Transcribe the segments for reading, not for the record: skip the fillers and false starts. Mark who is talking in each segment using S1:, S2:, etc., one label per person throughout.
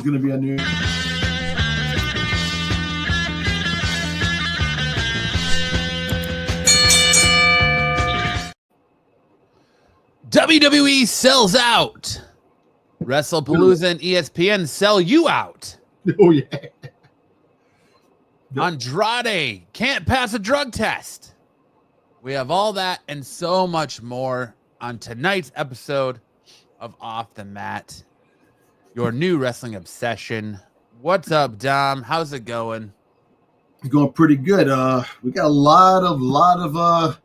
S1: going to be a new.
S2: WWE sells out. Wrestlepalooza and ESPN sell you out.
S1: Oh, yeah.
S2: Andrade can't pass a drug test. We have all that and so much more on tonight's episode of Off the Mat, your new wrestling obsession. What's up, Dom? How's it going?
S1: It's going pretty good. We got a lot of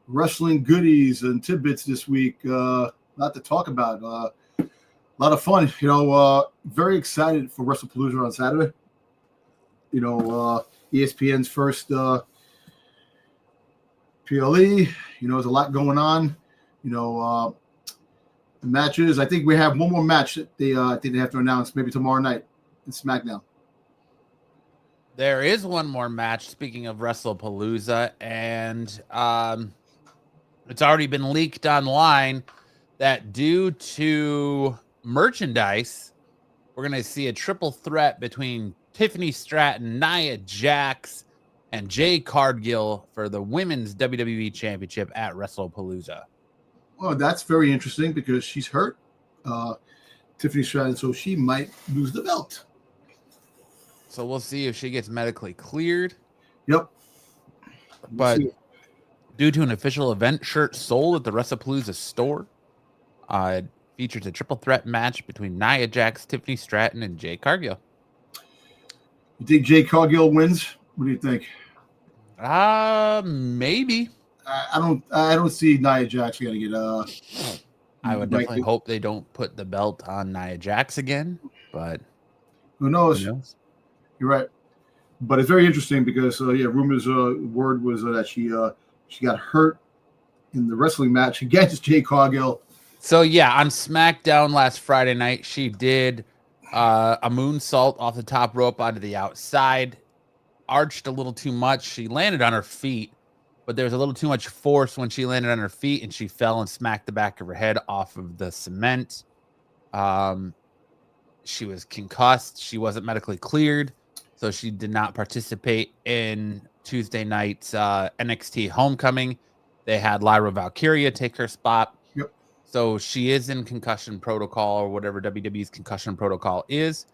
S1: wrestling goodies and tidbits this week. Lot to talk about. A lot of fun. Very excited for Wrestlepalooza on Saturday. ESPN's first PLE. There's a lot going on. Matches. I think we have one more match that I think they have to announce maybe tomorrow night in SmackDown.
S2: There is one more match, speaking of Wrestlepalooza, and it's already been leaked online that due to merchandise, we're going to see a triple threat between Tiffany Stratton, Nia Jax, and Jade Cargill for the Women's WWE Championship at Wrestlepalooza.
S1: Well, that's very interesting because she's hurt, Tiffany Stratton, so she might lose the belt.
S2: So we'll see if she gets medically cleared.
S1: Yep.
S2: But due to an official event shirt sold at the Wrestlepalooza store, it features a triple threat match between Nia Jax, Tiffany Stratton, and Jade Cargill.
S1: You think Jade Cargill wins? What do you think?
S2: Maybe.
S1: I don't see Nia Jax going to get
S2: I would definitely hope they don't put the belt on Nia Jax again, but
S1: who knows? You're right. But it's very interesting because rumors word was that she got hurt in the wrestling match against Jade Cargill.
S2: So on SmackDown last Friday night, she did a moonsault off the top rope onto the outside, arched a little too much. She landed on her feet, but there was a little too much force when she landed on her feet, and she fell and smacked the back of her head off of the cement. She was concussed. She wasn't medically cleared, so she did not participate in Tuesday night's NXT Homecoming. They had Lyra Valkyria take her spot.
S1: Yep.
S2: So she is in concussion protocol, or whatever WWE's concussion protocol is.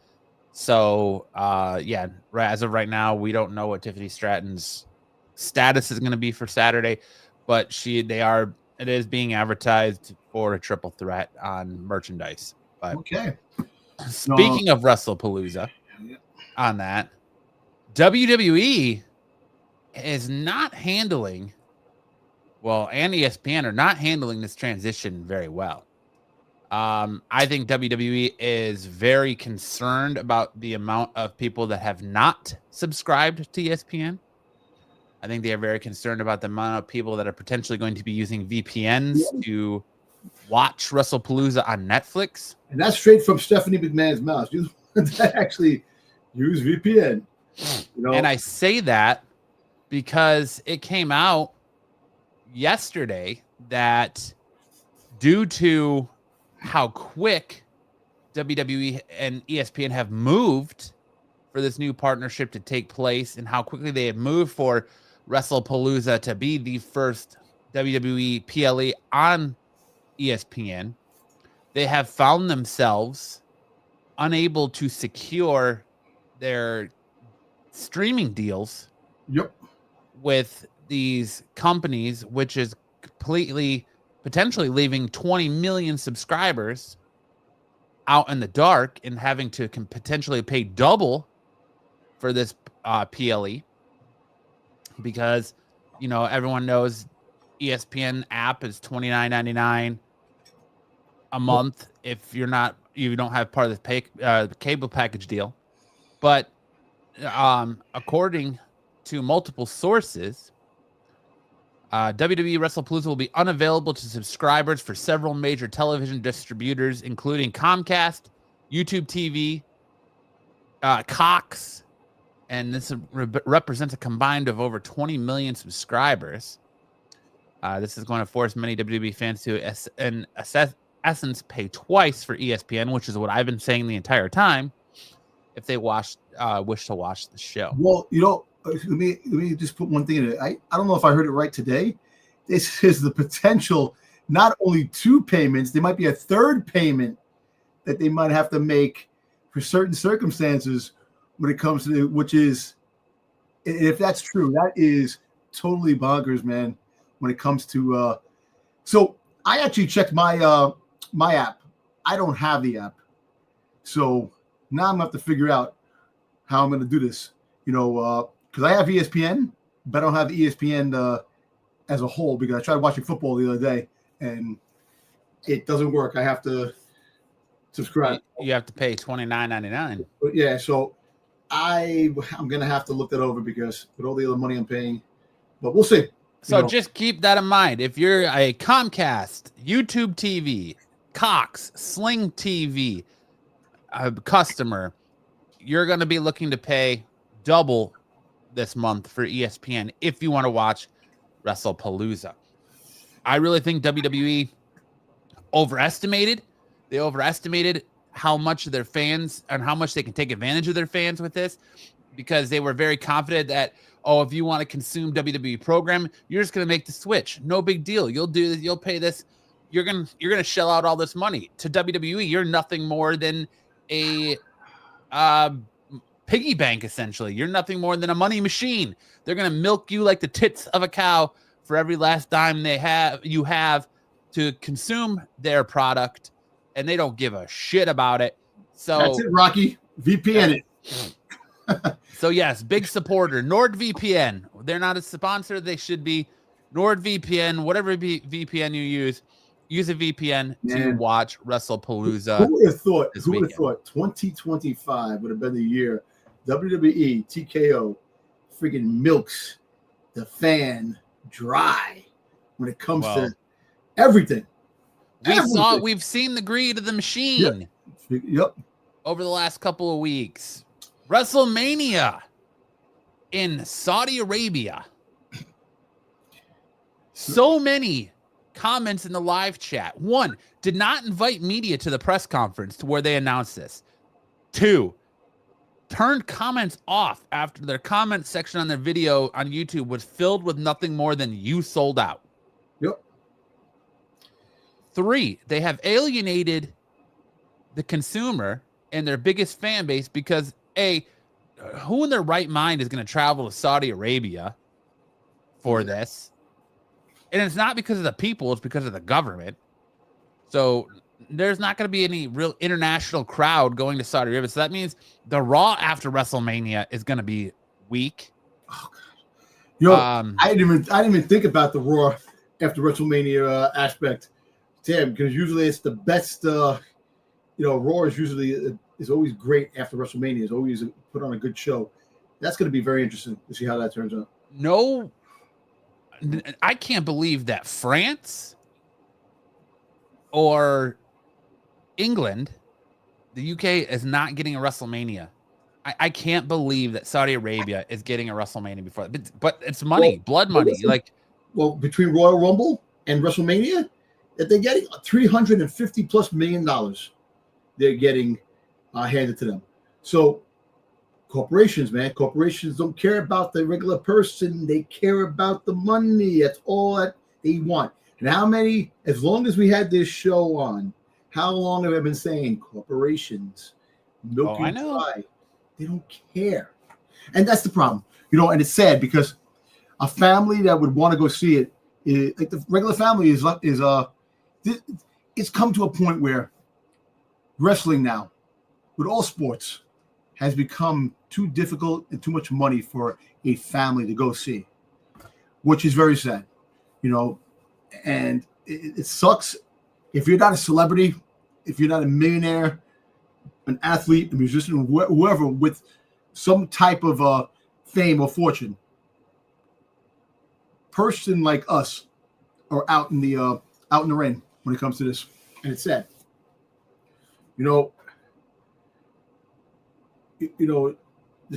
S2: So, as of right now, we don't know what Tiffany Stratton's status is going to be for Saturday, but it is being advertised for a triple threat on merchandise. But
S1: okay.
S2: Speaking of Wrestlepalooza, on that, WWE is not handling, and ESPN are not handling this transition very well. I think WWE is very concerned about the amount of people that have not subscribed to ESPN. I think they are very concerned about the amount of people that are potentially going to be using VPNs to watch Wrestlepalooza on Netflix.
S1: And that's straight from Stephanie McMahon's mouth. You actually use VPN.
S2: And I say that because it came out yesterday that due to how quick WWE and ESPN have moved for this new partnership to take place, and how quickly they have moved for Wrestlepalooza to be the first WWE PLE on ESPN, they have found themselves unable to secure their streaming deals with these companies, which is potentially leaving 20 million subscribers out in the dark and having to potentially pay double for this PLE, because everyone knows ESPN app is $29.99 a month if you don't have part of the cable package deal. But according to multiple sources, WWE Wrestlepalooza will be unavailable to subscribers for several major television distributors, including Comcast, YouTube TV, Cox, and this represents a combined of over 20 million subscribers. This is going to force many WWE fans to, in essence, pay twice for ESPN, which is what I've been saying the entire time. if they wish to watch the show.
S1: Well, let me just put one thing in it. I don't know if I heard it right today. This is the potential, not only 2 payments, there might be a 3rd payment that they might have to make for certain circumstances when it comes to, which is, if that's true, that is totally bonkers, man, when it comes to, so I actually checked my my app. I don't have the app. So now I'm going to have to figure out how I'm going to do this, because I have ESPN, but I don't have ESPN as a whole, because I tried watching football the other day and it doesn't work. I have to subscribe.
S2: You have to pay $29.99.
S1: But yeah, so I'm going to have to look that over, because with all the other money I'm paying, but we'll see.
S2: So just keep that in mind. If you're a Comcast, YouTube TV, Cox, Sling TV customer, you're going to be looking to pay double this month for ESPN if you want to watch Wrestlepalooza. I really think WWE overestimated. They overestimated how much of their fans and how much they can take advantage of their fans with this, because they were very confident that, if you want to consume WWE program, you're just going to make the switch. No big deal. You'll do this. You'll pay this. You're going to shell out all this money to WWE. You're nothing more than a piggy bank, essentially. You're nothing more than a money machine. They're going to milk you like the tits of a cow for every last dime you have to consume their product, and they don't give a shit about it. So
S1: that's it, Rocky. VPN it.
S2: So yes, big supporter. NordVPN. They're not a sponsor. They should be. NordVPN, whatever VPN you use a VPN to watch Wrestlepalooza.
S1: Who would have thought? 2025 would have been the year WWE TKO freaking milks the fan dry when it comes to everything.
S2: We've seen the greed of the machine.
S1: Yep.
S2: Over the last couple of weeks. WrestleMania in Saudi Arabia. So many comments in the live chat. 1, did not invite media to the press conference to where they announced this. 2, turned comments off after their comment section on their video on YouTube was filled with nothing more than "you sold out."
S1: Yep.
S2: 3, they have alienated the consumer and their biggest fan base, because who in their right mind is going to travel to Saudi Arabia for this? And it's not because of the people, it's because of the government. So there's not going to be any real international crowd going to Saudi Arabia. So that means the Raw after WrestleMania is going to be weak.
S1: Oh, God. I didn't even think about the Raw after WrestleMania aspect. Damn, because usually it's the best. Raw is always great after WrestleMania. It's always put on a good show. That's going to be very interesting to see how that turns out.
S2: No, I can't believe that France or England, the UK, is not getting a WrestleMania. I can't believe that Saudi Arabia is getting a WrestleMania before. But it's money, blood money.
S1: Between Royal Rumble and WrestleMania, that they're getting $350+ million. They're getting handed to them. So corporations don't care about the regular person. They care about the money. That's all that they want. And how many, as long as we had this show on, how long have I been saying corporations milk you dry? They don't care. And that's the problem. And it's sad, because a family that would want to go see it, like the regular family it's come to a point where wrestling now, with all sports, has become too difficult and too much money for a family to go see, which is very sad, and it sucks. If you're not a celebrity, if you're not a millionaire, an athlete, a musician, whoever with some type of fame or fortune, person like us are out in the rain when it comes to this, and it's sad. To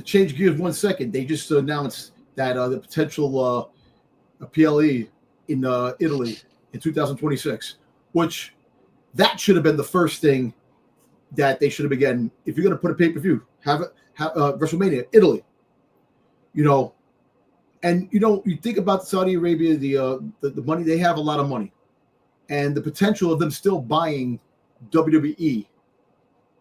S1: change gears 1 second, they just announced that the potential PLE in Italy in 2026, which that should have been the first thing that they should have been getting. If you're going to put a pay-per-view, have WrestleMania, Italy, and you think about Saudi Arabia, the money they have, a lot of money, and the potential of them still buying WWE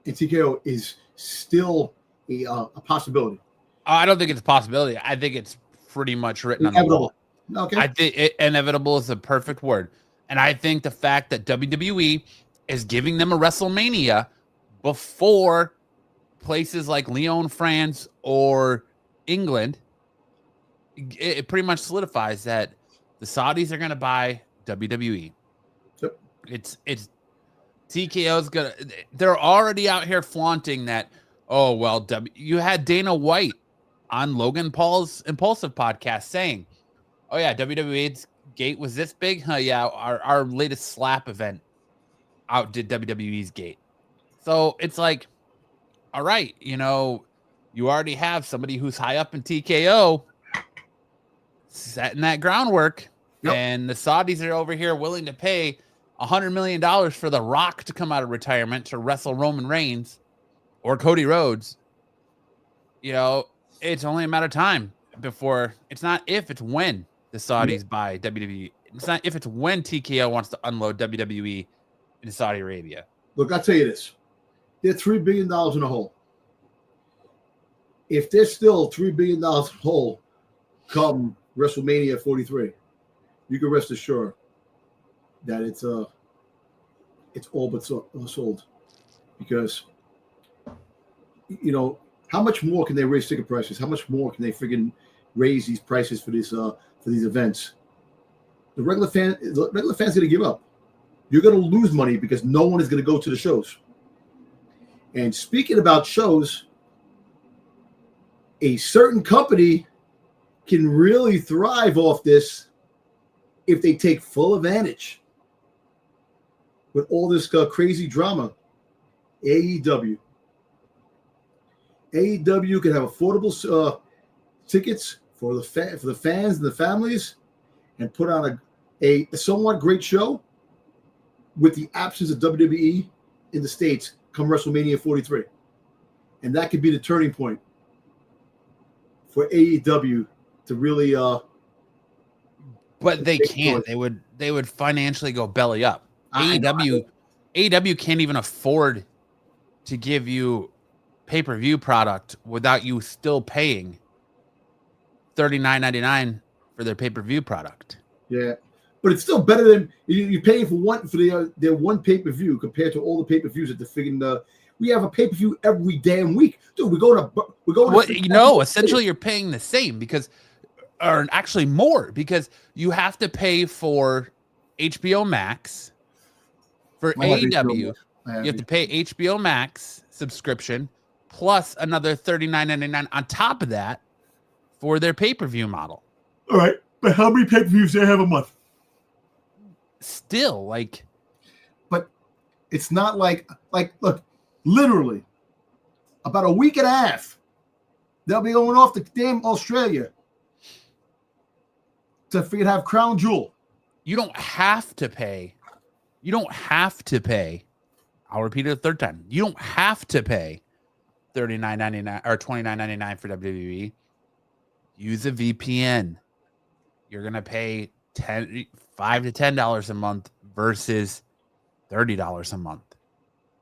S1: and TKO is still a possibility.
S2: I don't think it's a possibility. I think it's pretty much written on the wall.
S1: Okay.
S2: I think inevitable is the perfect word. And I think the fact that WWE is giving them a WrestleMania before places like Lyon, France, or England, it pretty much solidifies that the Saudis are going to buy WWE.
S1: Yep.
S2: It's TKO's gonna. They're already out here flaunting that. Oh well, you had Dana White on Logan Paul's Impulsive podcast saying, "Oh yeah, WWE's gate was this big, huh? Yeah, our latest slap event outdid WWE's gate." So it's like, all right, you already have somebody who's high up in TKO setting that groundwork, and the Saudis are over here willing to pay $100 million for The Rock to come out of retirement to wrestle Roman Reigns or Cody Rhodes. It's only a matter of time before. It's not if, it's when the Saudis buy WWE. It's not if, it's when TKO wants to unload WWE in Saudi Arabia.
S1: Look, I'll tell you this. They're $3 billion in a hole. If they're still $3 billion in a hole come WrestleMania 43, you can rest assured that it's all but sold. Because, how much more can they raise ticket prices? How much more can they friggin' raise these prices for these events? The regular fan's going to give up. You're going to lose money because no one is going to go to the shows. And speaking about shows, a certain company can really thrive off this if they take full advantage with all this crazy drama. AEW. AEW can have affordable tickets for the fans and the families, and put on a somewhat great show with the absence of WWE in the States come WrestleMania 43. And that could be the turning point for AEW to really
S2: but they can't. They would financially go belly up. AEW can't even afford to give you pay-per-view product without you still paying $39.99 for their pay-per-view product.
S1: Yeah, but it's still better than you're paying for their one pay-per-view compared to all the pay-per-views that they're figuring. We have a pay-per-view every damn week, dude. We're going to.
S2: Essentially, you're paying the same or actually more, because you have to pay for HBO Max for AEW. You have to pay HBO Max subscription plus another $39.99 on top of that for their pay-per-view model.
S1: All right, but how many pay-per-views do they have a month?
S2: Still,
S1: but it's not like look, literally about a week and a half, they'll be going off to damn Australia to have Crown Jewel.
S2: You don't have to pay. I'll repeat it a third time. You don't have to pay $39.99 or $29.99 for WWE. Use a VPN. You're gonna pay $5 to $10 a month versus $30 a month.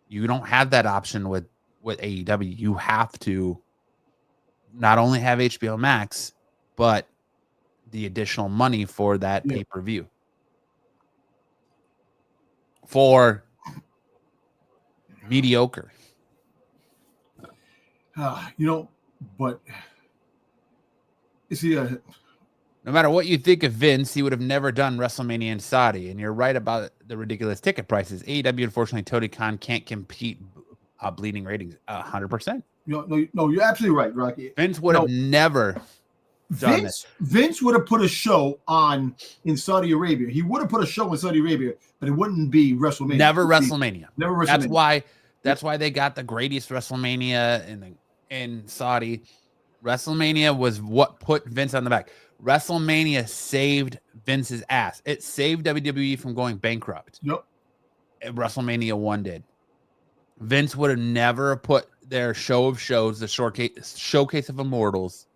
S2: You don't have that option with AEW. You have to not only have HBO Max, but the additional money for that pay-per-view. For mediocre.
S1: But you see,
S2: no matter what you think of Vince, he would have never done WrestleMania in Saudi. And you're right about the ridiculous ticket prices. AEW, unfortunately, Tony Khan can't compete bleeding ratings 100%.
S1: No, you're absolutely right, Rocky.
S2: Vince would have never done this.
S1: Vince would have put a show on in Saudi Arabia. He would have put a show in Saudi Arabia, but it wouldn't be WrestleMania.
S2: Never WrestleMania.
S1: Never WrestleMania.
S2: That's why they got the greatest WrestleMania in Saudi. WrestleMania was what put Vince on the back. WrestleMania saved Vince's ass. It saved WWE from going bankrupt.
S1: Yep.
S2: WrestleMania 1 did. Vince would have never put their show of shows, the showcase of immortals,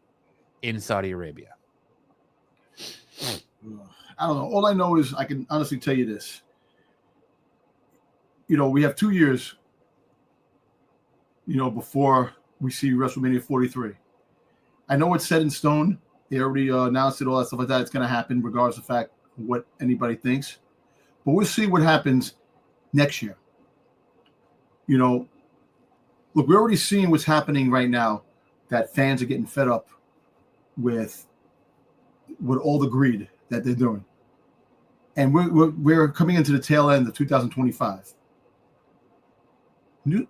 S2: in Saudi Arabia.
S1: I don't know. All I know is I can honestly tell you this. We have 2 years, before we see WrestleMania 43. I know it's set in stone. They already announced it, all that stuff like that. It's going to happen regardless of the fact of what anybody thinks. But we'll see what happens next year. Look, we're already seeing what's happening right now, that fans are getting fed up with all the greed that they're doing. And we're coming into the tail end of 2025.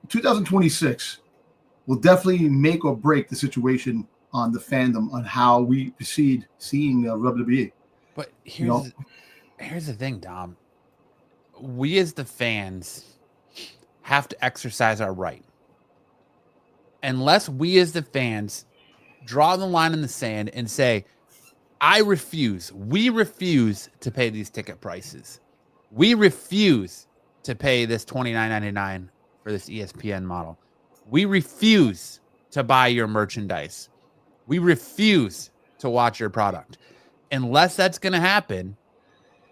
S1: 2026 will definitely make or break the situation on the fandom, on how we proceed seeing WWE.
S2: But here's the thing, Dom. We as the fans have to exercise our right. Unless we as the fans draw the line in the sand and say, we refuse to pay these ticket prices. We refuse to pay this $29.99 for this ESPN model. We refuse to buy your merchandise. We refuse to watch your product. Unless that's going to happen,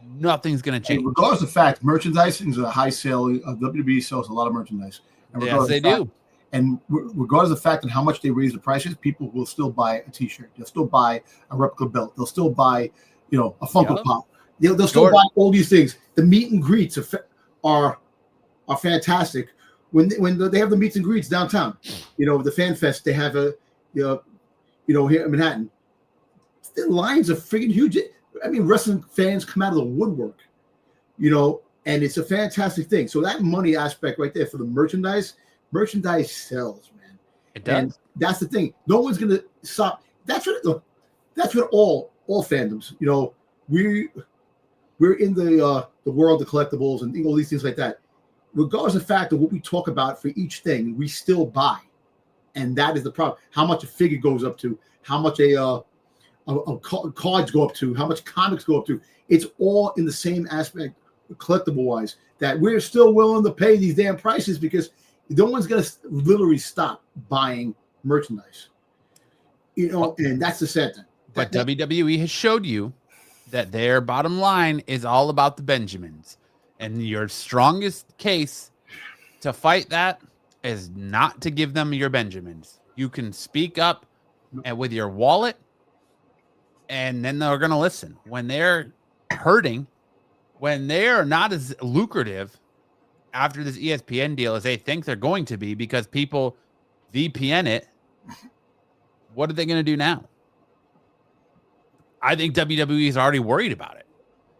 S2: nothing's going to change.
S1: And regardless of the fact, merchandising is a high sale. WWE sells a lot of merchandise. And
S2: yes, they do.
S1: And regardless of the fact and how much they raise the prices, people will still buy a T-shirt. They'll still buy a replica belt. They'll still buy, a Funko Pop. They'll still buy all these things. The meet and greets are fantastic. When they have the meets and greets downtown, the Fan Fest, they have here in Manhattan. The lines are freaking huge. I mean, wrestling fans come out of the woodwork, and it's a fantastic thing. So that money aspect right there for the merchandise sells, man.
S2: It does.
S1: And that's the thing. No one's gonna stop. That's what all fandoms. We're in the world of collectibles and all these things like that. Regardless of the fact of what we talk about for each thing, we still buy, and that is the problem. How much a figure goes up to, how much cards go up to, how much comics go up to. It's all in the same aspect, collectible wise, that we're still willing to pay these damn prices because no one's going to literally stop buying merchandise. And that's the sad thing.
S2: But WWE has showed you that their bottom line is all about the Benjamins. And your strongest case to fight that is not to give them your Benjamins. You can speak up and with your wallet, and then they're going to listen. When they're hurting, when they're not as lucrative after this ESPN deal as they think they're going to be because people VPN it, what are they going to do now? I think WWE is already worried about it.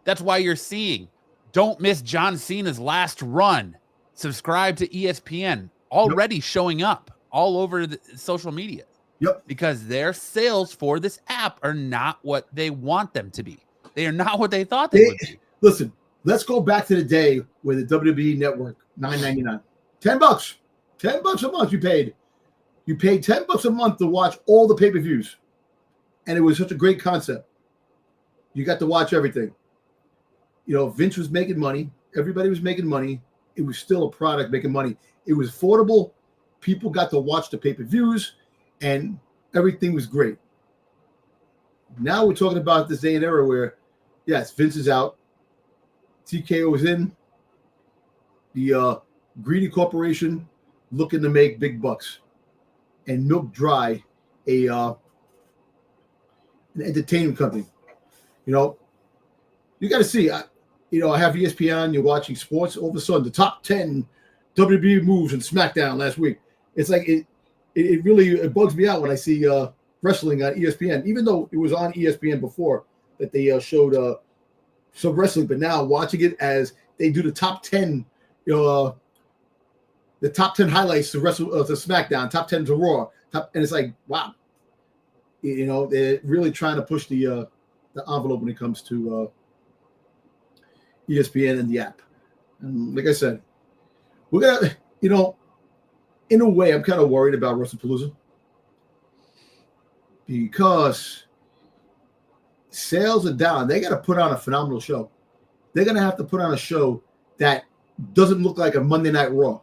S2: That's why you're seeing, don't miss John Cena's last run. Subscribe to ESPN. Already showing up all over the social media.
S1: Yep.
S2: Because their sales for this app are not what they want them to be. They are not what they thought they would be.
S1: Listen, let's go back to the day where the WWE Network, $9.99. $10. $10 a month you paid. You paid $10 a month to watch all the pay-per-views. And it was such a great concept. You got to watch everything. Vince was making money. Everybody was making money. It was still a product making money. It was affordable. People got to watch the pay-per-views, and everything was great. Now we're talking about this day and era where, yes, Vince is out. TKO is in. The greedy corporation looking to make big bucks and milk dry an entertainment company. You got to see. I have ESPN. You're watching sports. All of a sudden, the top 10 WWE moves in SmackDown last week. It's like it really bugs me out when I see wrestling on ESPN, even though it was on ESPN before that they showed some wrestling. But now watching it as they do the top 10, the top 10 highlights to SmackDown, top 10 to Raw, and it's like, wow, they're really trying to push the envelope when it comes to ESPN and the app. And like I said, we're gonna, in a way, I'm kind of worried about Wrestlepalooza because sales are down. They got to put on a phenomenal show. They're gonna have to put on a show that doesn't look like a Monday Night Raw.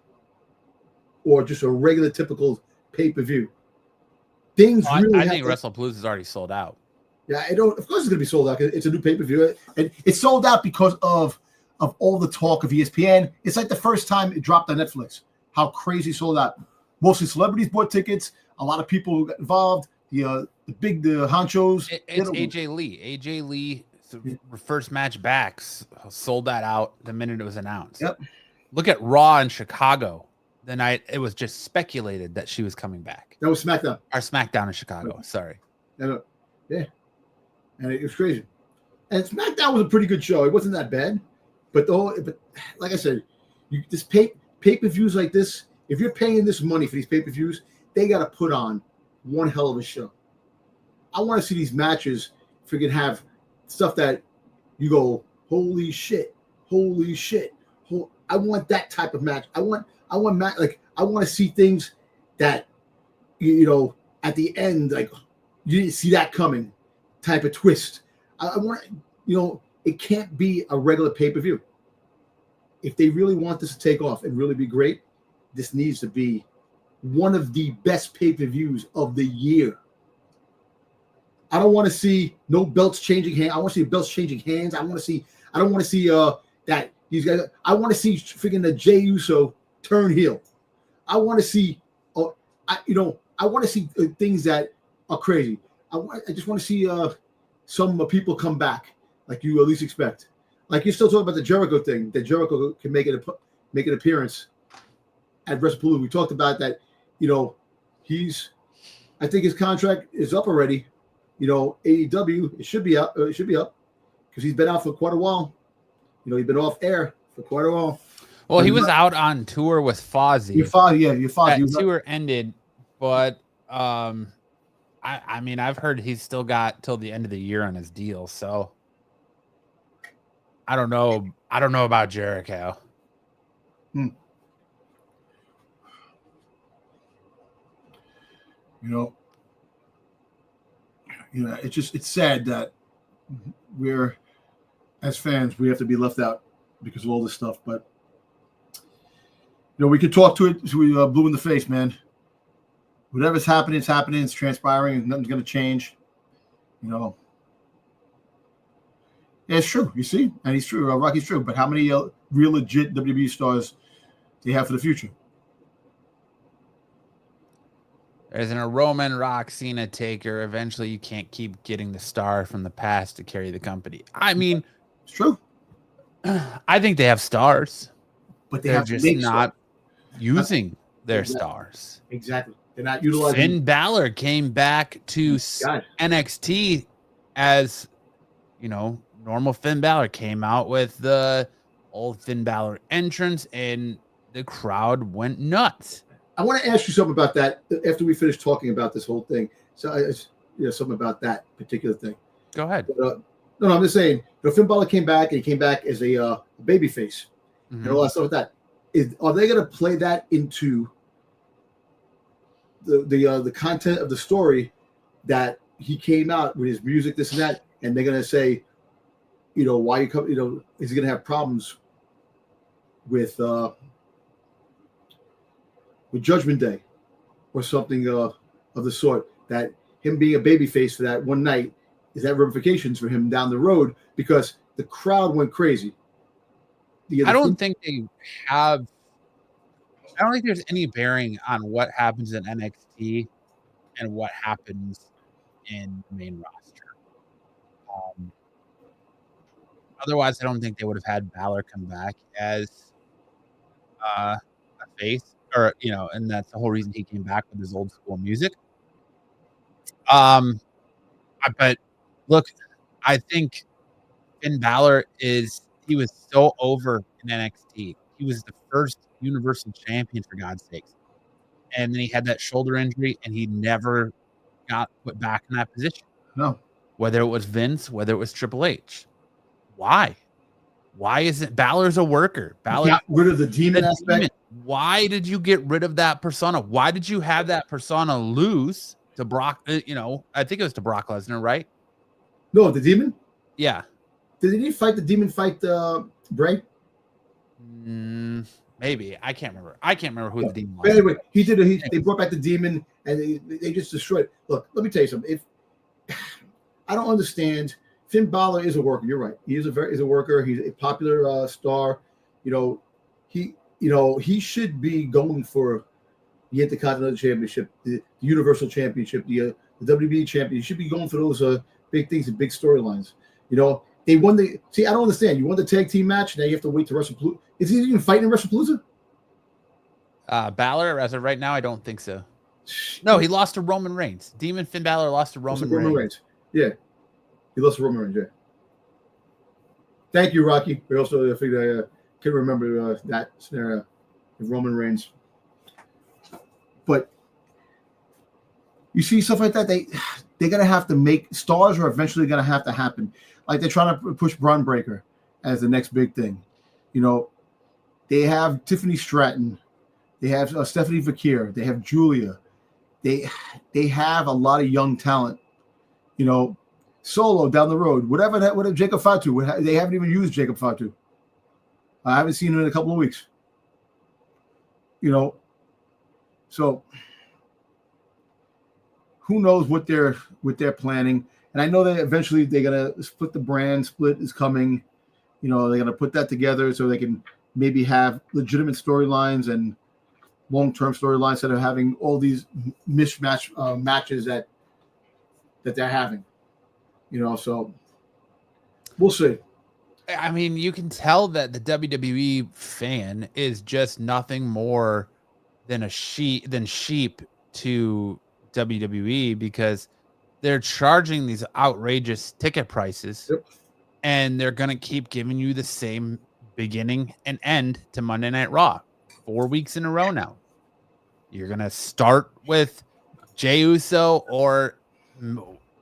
S1: or just a regular typical pay-per-view. Things really.
S2: I think Wrestlepalooza is already sold out.
S1: Yeah, I don't. Of course, it's going to be sold out. It's a new pay-per-view, and it's sold out because of all the talk of ESPN. It's like the first time it dropped on Netflix. How crazy sold out! Mostly celebrities bought tickets. A lot of people got involved. The honchos.
S2: It's AJ Lee. AJ Lee, first match back, sold that out the minute it was announced.
S1: Yep.
S2: Look at Raw in Chicago. The night it was just speculated that she was coming back.
S1: That was SmackDown.
S2: Or SmackDown in Chicago.
S1: Right.
S2: Sorry.
S1: Yeah. And it was crazy. And SmackDown was a pretty good show. It wasn't that bad. But like I said, this pay-per-views like this, if you're paying this money for these pay-per-views, they got to put on one hell of a show. I want to see these matches if we can have stuff that you go, holy shit. I want that type of match. I want to see things that, at the end, like you didn't see that coming type of twist. I want, it can't be a regular pay-per-view. If they really want this to take off and really be great, this needs to be one of the best pay-per-views of the year. I don't want to see no belts changing hands. I want to see belts changing hands. I don't want to see that these guys. I want to see freaking the Jey Uso turn heel. I want to see, I want to see things that are crazy. I just want to see some people come back like you at least expect. Like you're still talking about the Jericho thing. That Jericho can make an appearance at Wrestlepalooza. We talked about that. I think his contract is up already. AEW, it should be up. It should be up because he's been out for quite a while. He's been off air for quite a while.
S2: Well, he was out on tour with Fozzy.
S1: That
S2: tour ended, but I mean, I've heard he's still got till the end of the year on his deal. So I don't know. I don't know about Jericho.
S1: It's sad that we're, as fans, we have to be left out because of all this stuff. But we could talk to it. So we blew in the face, man. Whatever's happening, it's happening. It's transpiring, and nothing's going to change. Yeah, it's true. You see, and he's true. Rocky's true. But how many real legit WWE stars do you have for the future?
S2: There's a Roman, Rock, Cena, Taker. Eventually, you can't keep getting the star from the past to carry the company. I mean,
S1: it's true.
S2: I think they have stars,
S1: but
S2: they're just not using their stars.
S1: Exactly. They're not utilizing.
S2: Finn Balor came back to NXT as, normal Finn Balor. Came out with the old Finn Balor entrance, and the crowd went nuts.
S1: I want to ask you something about that after we finish talking about this whole thing. So, something about that particular thing.
S2: Go ahead.
S1: But, no, I'm just saying. Finn Balor came back, and he came back as a babyface and all that stuff like that. Are they going to play that into the content of the story that he came out with his music, this and that, and they're going to say, why you come? Is he going to have problems with Judgment Day or something of the sort, that him being a babyface for that one night, is that ramifications for him down the road because the crowd went crazy?
S2: I don't think there's any bearing on what happens in NXT and what happens in the main roster. Otherwise, I don't think they would have had Balor come back as a face. Or, and that's the whole reason he came back with his old school music. But look, I think Finn Balor he was so over in NXT. He was the first Universal Champion, for God's sakes. And then he had that shoulder injury, and he never got put back in that position.
S1: No.
S2: Whether it was Vince, whether it was Triple H. Why? Why isn't Balor's a worker? Balor
S1: got rid of the demon aspect.
S2: Why did you get rid of that persona? Why did you have that persona lose to Brock? I think it was to Brock Lesnar, right?
S1: No, the demon?
S2: Yeah.
S1: Did he fight the demon fight Bray?
S2: Maybe. I can't remember. I can't remember who the demon was.
S1: But anyway, he did. They brought back the demon, and they just destroyed it. Look, let me tell you something. If I don't understand, Finn Balor is a worker. You're right. He's a worker. He's a popular star. He should be going for the Intercontinental Championship, the Universal Championship, the WWE Championship. He should be going for those big things and big storylines. They won the. See, I don't understand. You won the tag team match. Now you have to wait to WrestlePalooza. Is he even fighting in WrestlePalooza?
S2: Balor, as of right now, I don't think so. No, he lost to Roman Reigns. Demon Finn Balor lost to Roman Reigns.
S1: Yeah, he lost to Roman Reigns. Yeah. Thank you, Rocky. We also figured I can remember that scenario of Roman Reigns. But you see stuff like that. They're gonna have to make stars are eventually gonna have to happen. Like they're trying to push Braun Breaker as the next big thing. They have Tiffany Stratton, they have Stephanie Vaquer, they have Julia, they have a lot of young talent. Solo down the road, whatever Jacob Fatu. They haven't even used Jacob Fatu. I haven't seen him in a couple of weeks. So who knows what they're planning? And I know that eventually they're gonna split the brand. Split is coming. They're gonna put that together so they can maybe have legitimate storylines and long-term storylines instead of having all these mismatch matches that they're having. So we'll see.
S2: I mean, you can tell that the WWE fan is just nothing more than sheep to WWE because they're charging these outrageous ticket prices.
S1: Yep.
S2: And they're going to keep giving you the same beginning and end to Monday Night Raw 4 weeks in a row now. You're going to start with Jey Uso or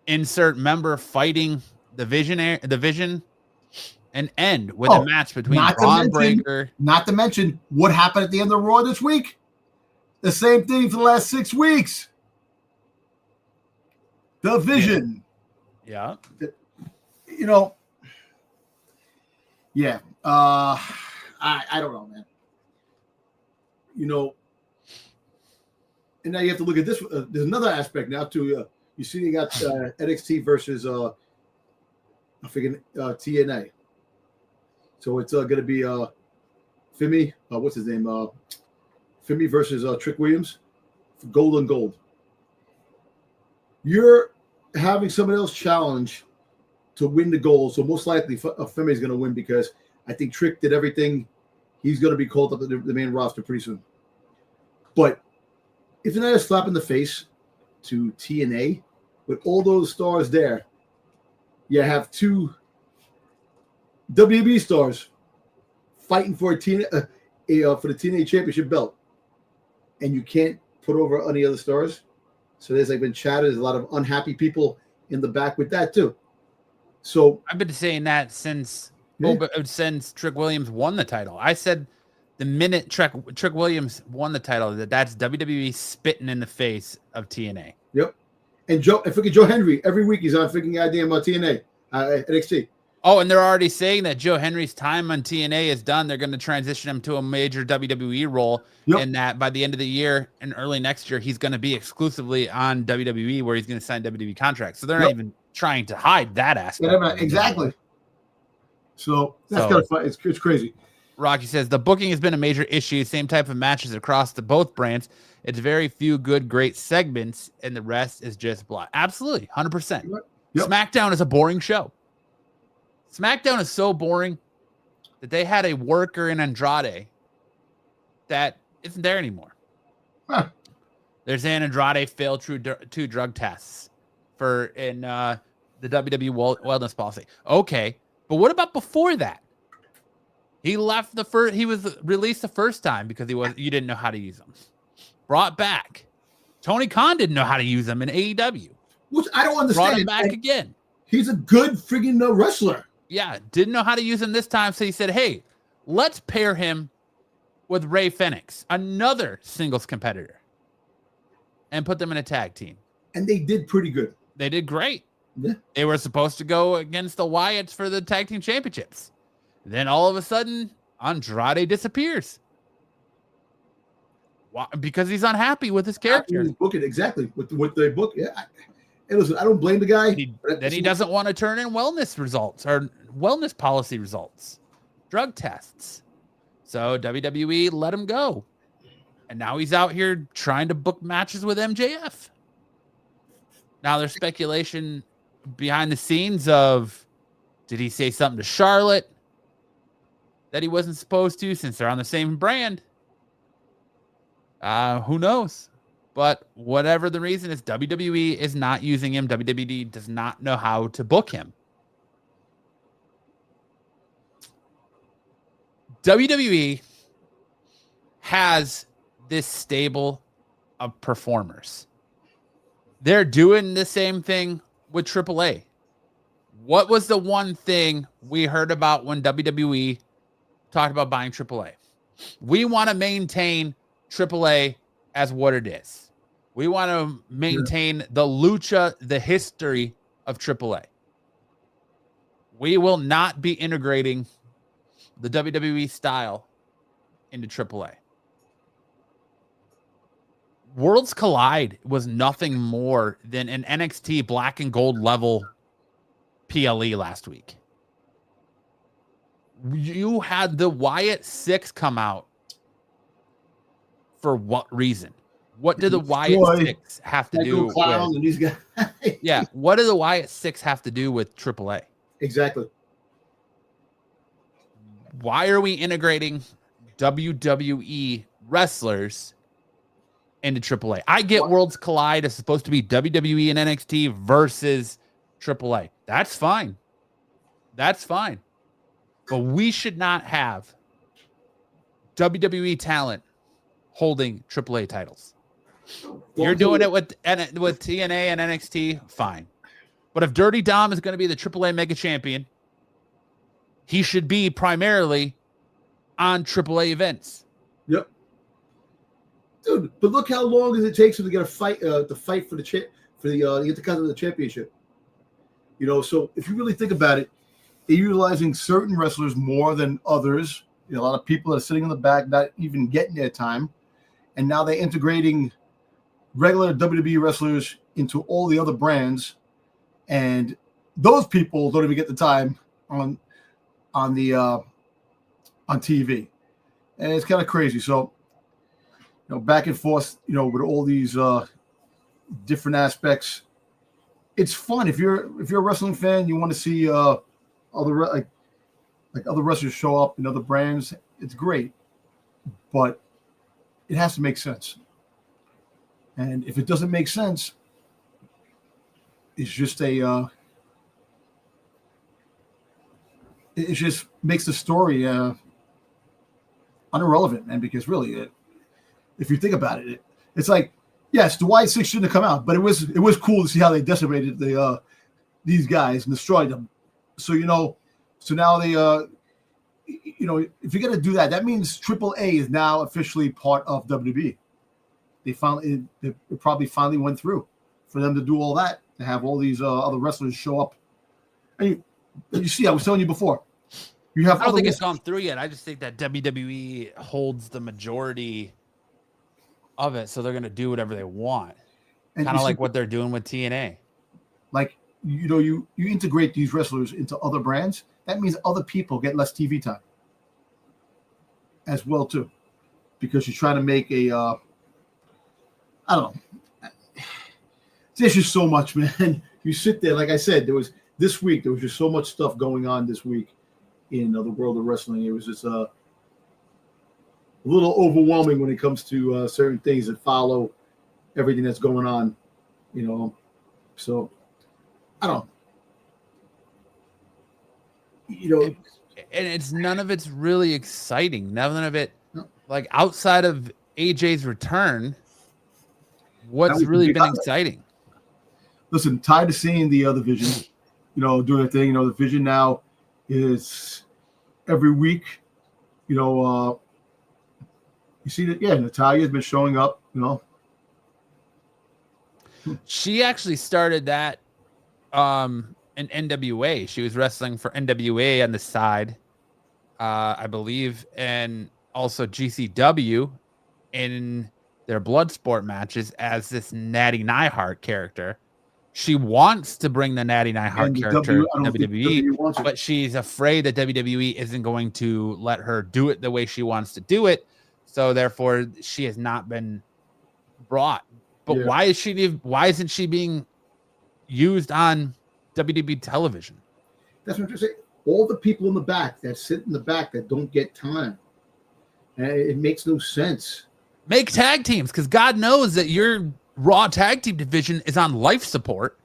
S2: insert member fighting the Vision and end with a match between Braun Breaker.
S1: Not to mention what happened at the end of Raw this week. The same thing for the last 6 weeks. The Vision.
S2: Yeah.
S1: Yeah. I don't know, man. And now you have to look at this. There's another aspect now too. You see, they got NXT versus TNA. So it's going to be Fimi. What's his name? Fimi versus Trick Williams. Gold on gold. You're having someone else challenge to win the gold. So most likely Femi is going to win because I think Trick did everything. He's going to be called up to the main roster pretty soon. But isn't that a slap in the face to TNA? With all those stars there, you have two WB stars fighting for for the TNA Championship belt. And you can't put over any other stars. So there's been chatter. There's a lot of unhappy people in the back with that too. So
S2: I've been saying that since Trick Williams won the title. I said the minute Trick Williams won the title, that's WWE spitting in the face of TNA.
S1: Yep. And Joe Henry, every week he's on freaking goddamn TNA, NXT.
S2: Oh, and they're already saying that Joe Henry's time on TNA is done. They're going to transition him to a major WWE role, and that by the end of the year and early next year, he's going to be exclusively on WWE, where he's going to sign WWE contracts. So they're not even trying to hide that aspect.
S1: Exactly. So that's kind of fun. It's crazy.
S2: Rocky says the booking has been a major issue. Same type of matches across both brands. It's very few good, great segments, and the rest is just blah. Absolutely, 100%. Yep. SmackDown is a boring show. SmackDown is so boring that they had a worker in Andrade that isn't there anymore.
S1: Huh.
S2: There's Andrade failed through 2 drug tests in the WWE wellness policy. Okay, but what about before that? He left he was released the first time because you didn't know how to use him. Brought back. Tony Khan didn't know how to use him in AEW.
S1: Which I don't understand.
S2: Brought him back again.
S1: He's a good friggin' wrestler.
S2: Yeah, didn't know how to use him this time, so he said, hey, let's pair him with Ray Phoenix, another singles competitor, and put them in a tag team.
S1: And they did pretty good.
S2: They did great.
S1: Yeah.
S2: They were supposed to go against the Wyatts for the tag team championships. Then all of a sudden, Andrade disappears. Why? Because he's unhappy with his character.
S1: He's booking exactly what they book. Yeah. And listen, I don't blame the guy.
S2: Then he doesn't want to turn in wellness results or wellness policy results, drug tests. So WWE let him go. And now he's out here trying to book matches with MJF. Now there's speculation behind the scenes of, did he say something to Charlotte that he wasn't supposed to since they're on the same brand? Who knows? But whatever the reason is, WWE is not using him. WWE does not know how to book him. WWE has this stable of performers. They're doing the same thing with AAA. What was the one thing we heard about when WWE talked about buying AAA? We want to maintain AAA as what it is. We want to maintain the lucha, the history of AAA. We will not be integrating the WWE style into AAA. Worlds Collide was nothing more than an NXT black and gold level PLE last week. You had the Wyatt 6 come out. For what reason? What did the Wyatt 6 have to do with?
S1: These guys.
S2: Yeah, what did the Wyatt 6 have to do with AAA?
S1: Exactly.
S2: Why are we integrating WWE wrestlers into AAA? I get Worlds Collide is supposed to be WWE and NXT versus AAA. That's fine. That's fine. But we should not have WWE talent holding AAA titles. You're doing it with TNA and NXT, fine. But if Dirty Dom is going to be the AAA Mega Champion, he should be primarily on AAA events.
S1: Yep. Dude, but look how long it takes him to get a fight to fight for the to get the cut of the championship. You know, so if you really think about it, they're utilizing certain wrestlers more than others. You know, a lot of people are sitting in the back, not even getting their time. And now they're integrating regular WWE wrestlers into all the other brands, and those people don't even get the time on TV, and it's kind of crazy. So, you know, back and forth, you know, with all these different aspects, it's fun. If you're a wrestling fan, you want to see other wrestlers show up in other brands. It's great, but it has to make sense. And if it doesn't make sense, it's just it just makes the story irrelevant, man. Because really, if you think about it, it's like, yes, the Wyatt 6 shouldn't have come out, but it was cool to see how they decimated these guys and destroyed them. So so now they if you're gonna do that, that means AAA is now officially part of WWE. It probably finally went through for them to do all that, to have all these other wrestlers show up. And you see, I was telling you before, I don't
S2: think it's gone through yet. I just think that WWE holds the majority of it, so they're going to do whatever they want. Kind of like what they're doing with TNA.
S1: Like, you integrate these wrestlers into other brands. That means other people get less TV time as well, too. Because you're trying to make I don't know. There's just so much, man. You sit there, like I said, there was just so much stuff going on this week in the world of wrestling. It was just a little overwhelming when it comes to certain things that follow everything that's going on, So, I don't know.
S2: And it's none of it's really exciting. None of it, like outside of AJ's return, what's really been exciting?
S1: Listen, tired of seeing the other Vision, doing their thing. The Vision now is every week. You see that? Yeah, Natalia's been showing up.
S2: She actually started that in NWA. She was wrestling for NWA on the side, I believe, and also GCW in their blood sport matches as this Natty Neidhart character. She wants to bring the Natty Neidhart character to WWE, but she's afraid that WWE isn't going to let her do it the way she wants to do it. So therefore, she has not been brought. But why isn't she being used on WWE television?
S1: That's what I'm saying. All the people in the back that sit in the back that don't get time. And it makes no sense.
S2: Make tag teams, because God knows that your Raw tag team division is on life support.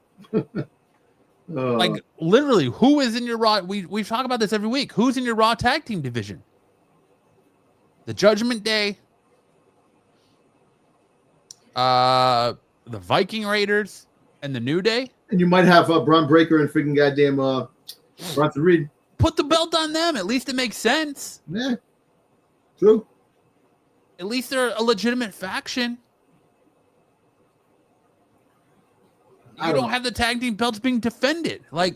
S2: Like literally, who is in your Raw? We talk about this every week. Who's in your Raw tag team division? The Judgment Day, the Viking Raiders, and the New Day.
S1: And you might have Braun Breaker and freaking goddamn Bronson Reed.
S2: Put the belt on them. At least it makes sense.
S1: Yeah, true.
S2: At least they're a legitimate faction. You don't have the tag team belts being defended. Like,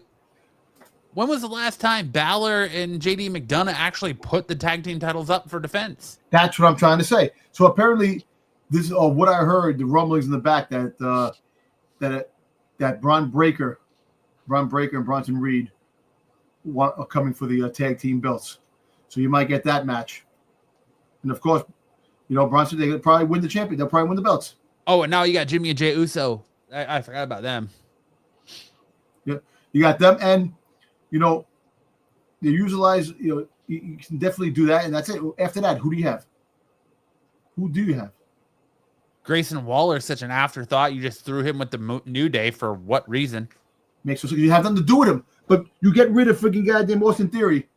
S2: when was the last time Balor and JD McDonough actually put the tag team titles up for defense? That's
S1: what I'm trying to say. So apparently, this is what I heard. The rumblings in the back that that Braun Breaker and Bronson Reed are coming for the tag team belts. So you might get that match. And of course, Bronson, they probably win the champion. They'll probably win the belts.
S2: Oh, and now you got Jimmy and Jey Uso. I forgot about them.
S1: Yeah, you got them, and they utilize. You can definitely do that, and that's it. After that, who do you have? Who do you have?
S2: Grayson Waller is such an afterthought. You just threw him with the New Day for what reason?
S1: Makes sense. You have nothing to do with him, but you get rid of freaking goddamn Austin Theory,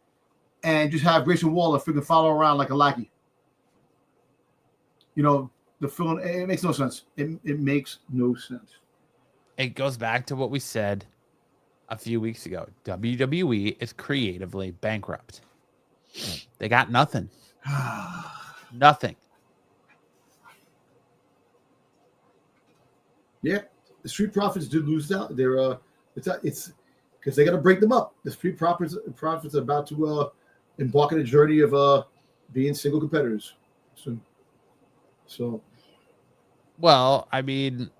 S1: and just have Grayson Waller freaking follow around like a lackey. The film, it makes no sense. It makes no sense.
S2: It goes back to what we said a few weeks ago. WWE is creatively bankrupt. They got nothing. Nothing.
S1: Yeah, the Street Profits did lose out. They're it's because they got to break them up. The Street Profits are about to embark on a journey of being single competitors soon. So,
S2: well, I mean,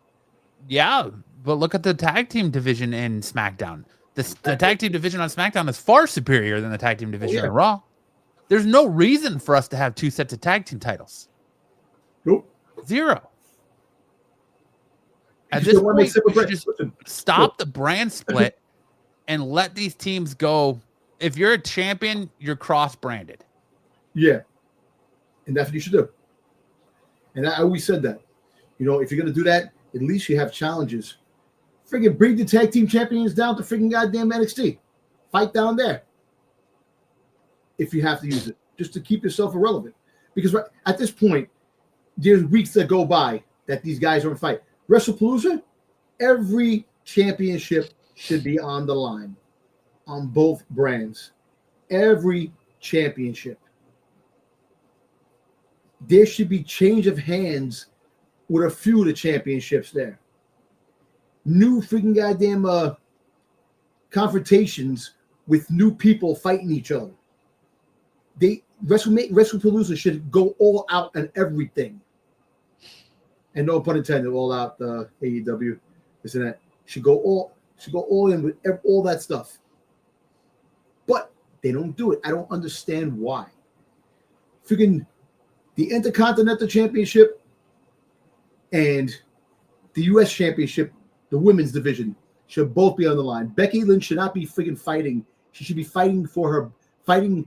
S2: yeah, but look at the tag team division in SmackDown. The tag team division on SmackDown is far superior than the tag team division in Raw. There's no reason for us to have two sets of tag team titles.
S1: Nope.
S2: Zero. At this point, we should just stop the brand split and let these teams go. If you're a champion, you're cross-branded.
S1: Yeah. And that's what you should do. And I always said that. If you're going to do that, at least you have challenges. Friggin' bring the tag team champions down to friggin' goddamn NXT. Fight down there. If you have to use it. Just to keep yourself irrelevant. Because at this point, there's weeks that go by that these guys are in fight. WrestlePalooza, every championship should be on the line. On both brands. Every championship. There should be change of hands with a few of the championships there. New freaking goddamn confrontations with new people fighting each other. WrestlePalooza should go all out on everything. And no pun intended, all out AEW, this and that. Should go all in with all that stuff. But they don't do it. I don't understand why. Freaking the Intercontinental Championship and the U.S. Championship, the women's division, should both be on the line. Becky Lynch should not be freaking fighting. She should be fighting for the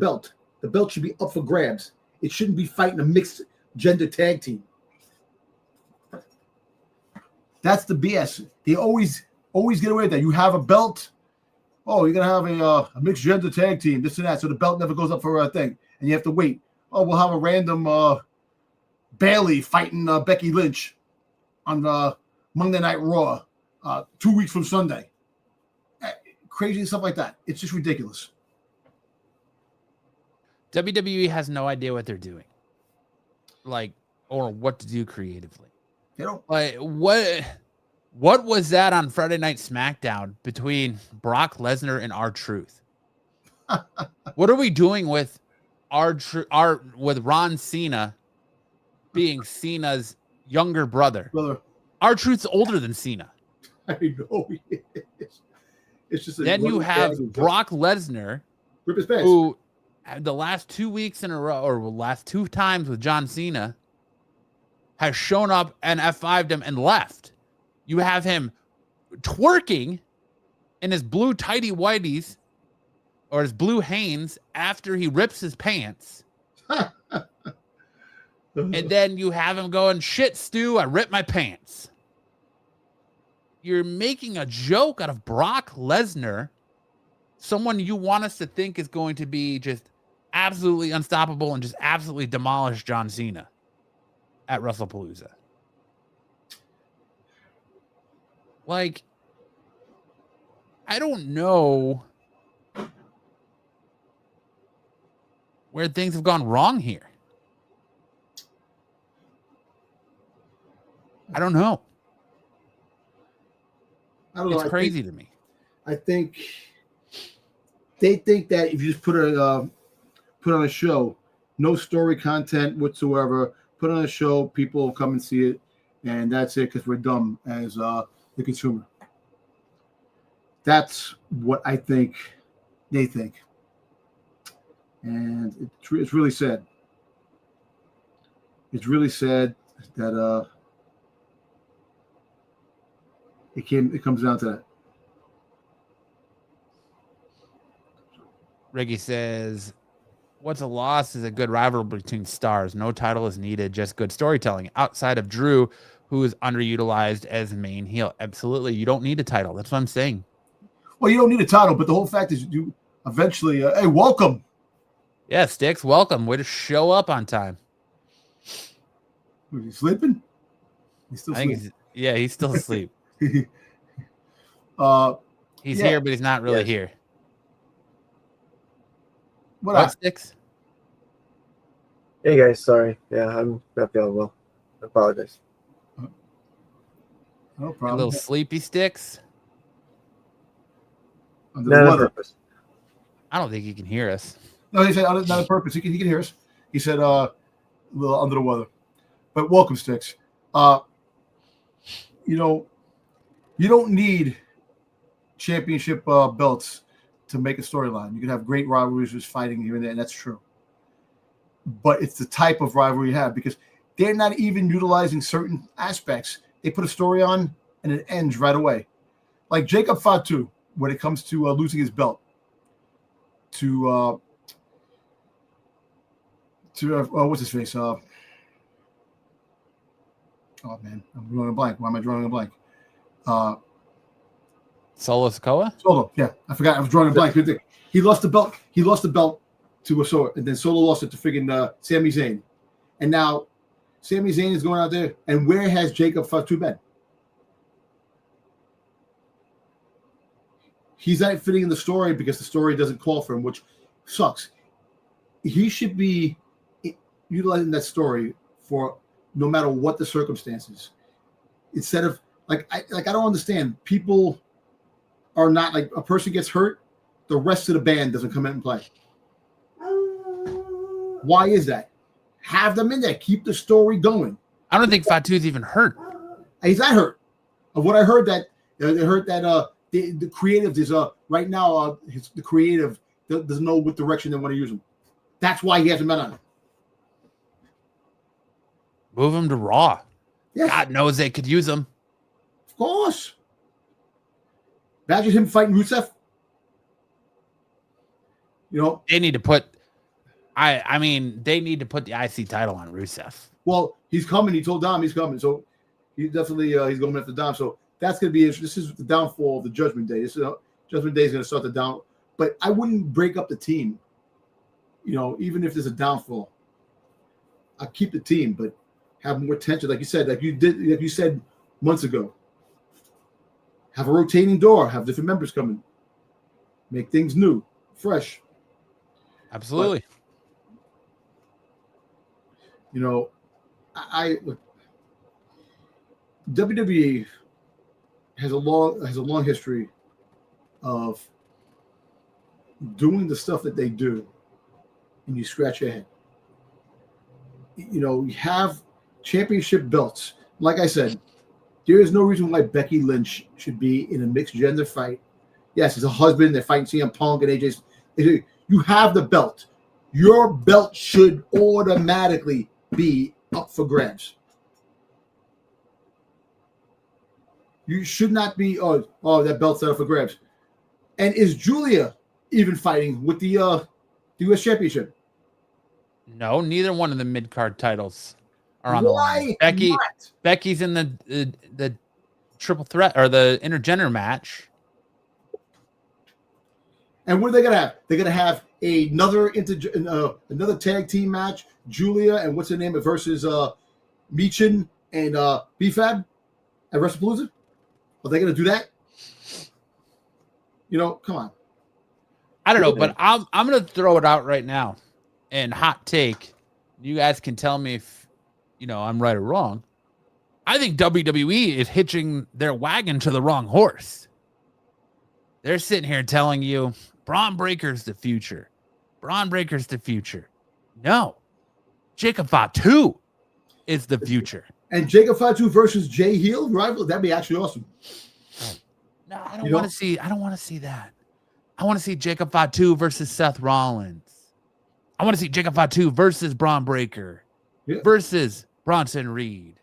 S1: belt. The belt should be up for grabs. It shouldn't be fighting a mixed gender tag team. That's the BS. They always get away with that. You have a belt. Oh, you're gonna have a mixed gender tag team, this and that. So the belt never goes up for a thing. And you have to wait. Oh, we'll have a random Bayley fighting Becky Lynch on Monday Night Raw 2 weeks from Sunday. Crazy stuff like that. It's just ridiculous.
S2: WWE has no idea what they're doing, or what to do creatively.
S1: They don't.
S2: What was that on Friday Night SmackDown between Brock Lesnar and R-Truth? What are we doing with with Ron Cena being Cena's younger brother.
S1: Brother,
S2: R-Truth's older than Cena.
S1: I know he is. It's just
S2: Then you have Brock Lesnar,
S1: rip his pants.
S2: who the last 2 weeks in a row, or last 2 times with John Cena, has shown up and F5'd him and left. You have him twerking in his blue tighty whities or his blue Hanes after he rips his pants. And then you have him going, shit, Stu, I ripped my pants. You're making a joke out of Brock Lesnar, someone you want us to think is going to be just absolutely unstoppable and just absolutely demolish John Cena at Wrestlepalooza. Like, I don't know where things have gone wrong here. I don't know.
S1: I don't know.
S2: It's crazy to me.
S1: I think they think that if you just put on a show, no story content whatsoever, put on a show, people will come and see it, and that's it because we're dumb as the consumer. That's what I think they think, and it's really sad. It's really sad that it comes down to that.
S2: Reggie says, what's a loss is a good rivalry between stars. No title is needed, just good storytelling. Outside of Drew, who is underutilized as main heel. Absolutely. You don't need a title. That's what I'm saying.
S1: Well, you don't need a title, but the whole fact is you eventually, hey, welcome.
S2: Yeah, Sticks, welcome. Way to show up on time.
S1: Was he sleeping? He's still sleeping.
S2: He's still asleep. He's
S1: Yeah.
S2: here, but he's not really here.
S1: What
S2: Sticks?
S3: Hey guys, sorry. Yeah, I'm not feeling well. I apologize.
S1: No
S2: A
S1: problem.
S2: little sleepy, Sticks?
S1: Under
S3: Not
S1: the
S3: on
S1: weather.
S3: purpose.
S2: I don't think he can hear us.
S1: No, he said not on purpose. He can hear us. He said a little under the weather. But welcome, Sticks. You don't need championship belts to make a storyline. You can have great rivalries just fighting here and there, and that's true. But it's the type of rivalry you have because they're not even utilizing certain aspects. They put a story on and it ends right away. Like Jacob Fatu, when it comes to losing his belt to what's his face? Oh man, I'm drawing a blank. Why am I drawing a blank?
S2: Solo Sikoa?
S1: Solo, yeah, I forgot. I was drawing a blank. He lost the belt. He lost the belt to Solo, and then Solo lost it to friggin' Sami Zayn. And now Sami Zayn is going out there. And where has Jacob Fatu been? He's not fitting in the story because the story doesn't call for him, which sucks. He should be utilizing that story for no matter what the circumstances. Instead of I don't understand. People are not like a person gets hurt, the rest of the band doesn't come in and play. Why is that? Have them in there. Keep the story going.
S2: I don't think Fatu's even hurt.
S1: He's not hurt. Of what I heard that the creative is right now the creative doesn't know what direction they want to use him. That's why he hasn't been on it.
S2: Move him to Raw.
S1: Yeah.
S2: God knows they could use him.
S1: Of course. Imagine him fighting Rusev.
S2: They need to put they need to put the IC title on Rusev.
S1: Well, he's coming. He told Dom he's coming. So he definitely he's going after Dom. So that's going to be interesting. This is the downfall of the Judgment Day. Judgment Day is going to start the down. But I wouldn't break up the team. Even if there's a downfall, I'll keep the team, but have more tension, like you said, like you said months ago. Have a rotating door. Have different members coming. Make things new, fresh.
S2: Absolutely.
S1: But, WWE has a long history of doing the stuff that they do, and you scratch your head. You have championship belts. Like I said, there is no reason why Becky Lynch should be in a mixed gender fight. Yes, as a husband, they're fighting CM Punk and AJ's. You have the belt. Your belt should automatically be up for grabs. You should not be, that belt's up for grabs. And is Julia even fighting with the U.S. Championship?
S2: No, neither one of the mid-card titles are on the line. Becky's in the triple threat or the intergender match.
S1: And what are they gonna have? They're gonna have another tag team match. Julia and what's her name versus Michin and BFAB at WrestlePalooza. Are they gonna do that? Come on.
S2: I don't know, but I'm gonna throw it out right now. And hot take, you guys can tell me if I'm right or wrong. I think WWE is hitching their wagon to the wrong horse. They're sitting here telling you Braun Breaker's the future. Braun Breaker's the future. No. Jacob Fatu is the future.
S1: And Jacob Fatu versus Jay Heel rival, that'd be actually awesome.
S2: No, I don't want to see that. I want to see Jacob Fatu versus Seth Rollins. I want to see Jacob Fatu versus Braun Breaker versus Bronson Reed.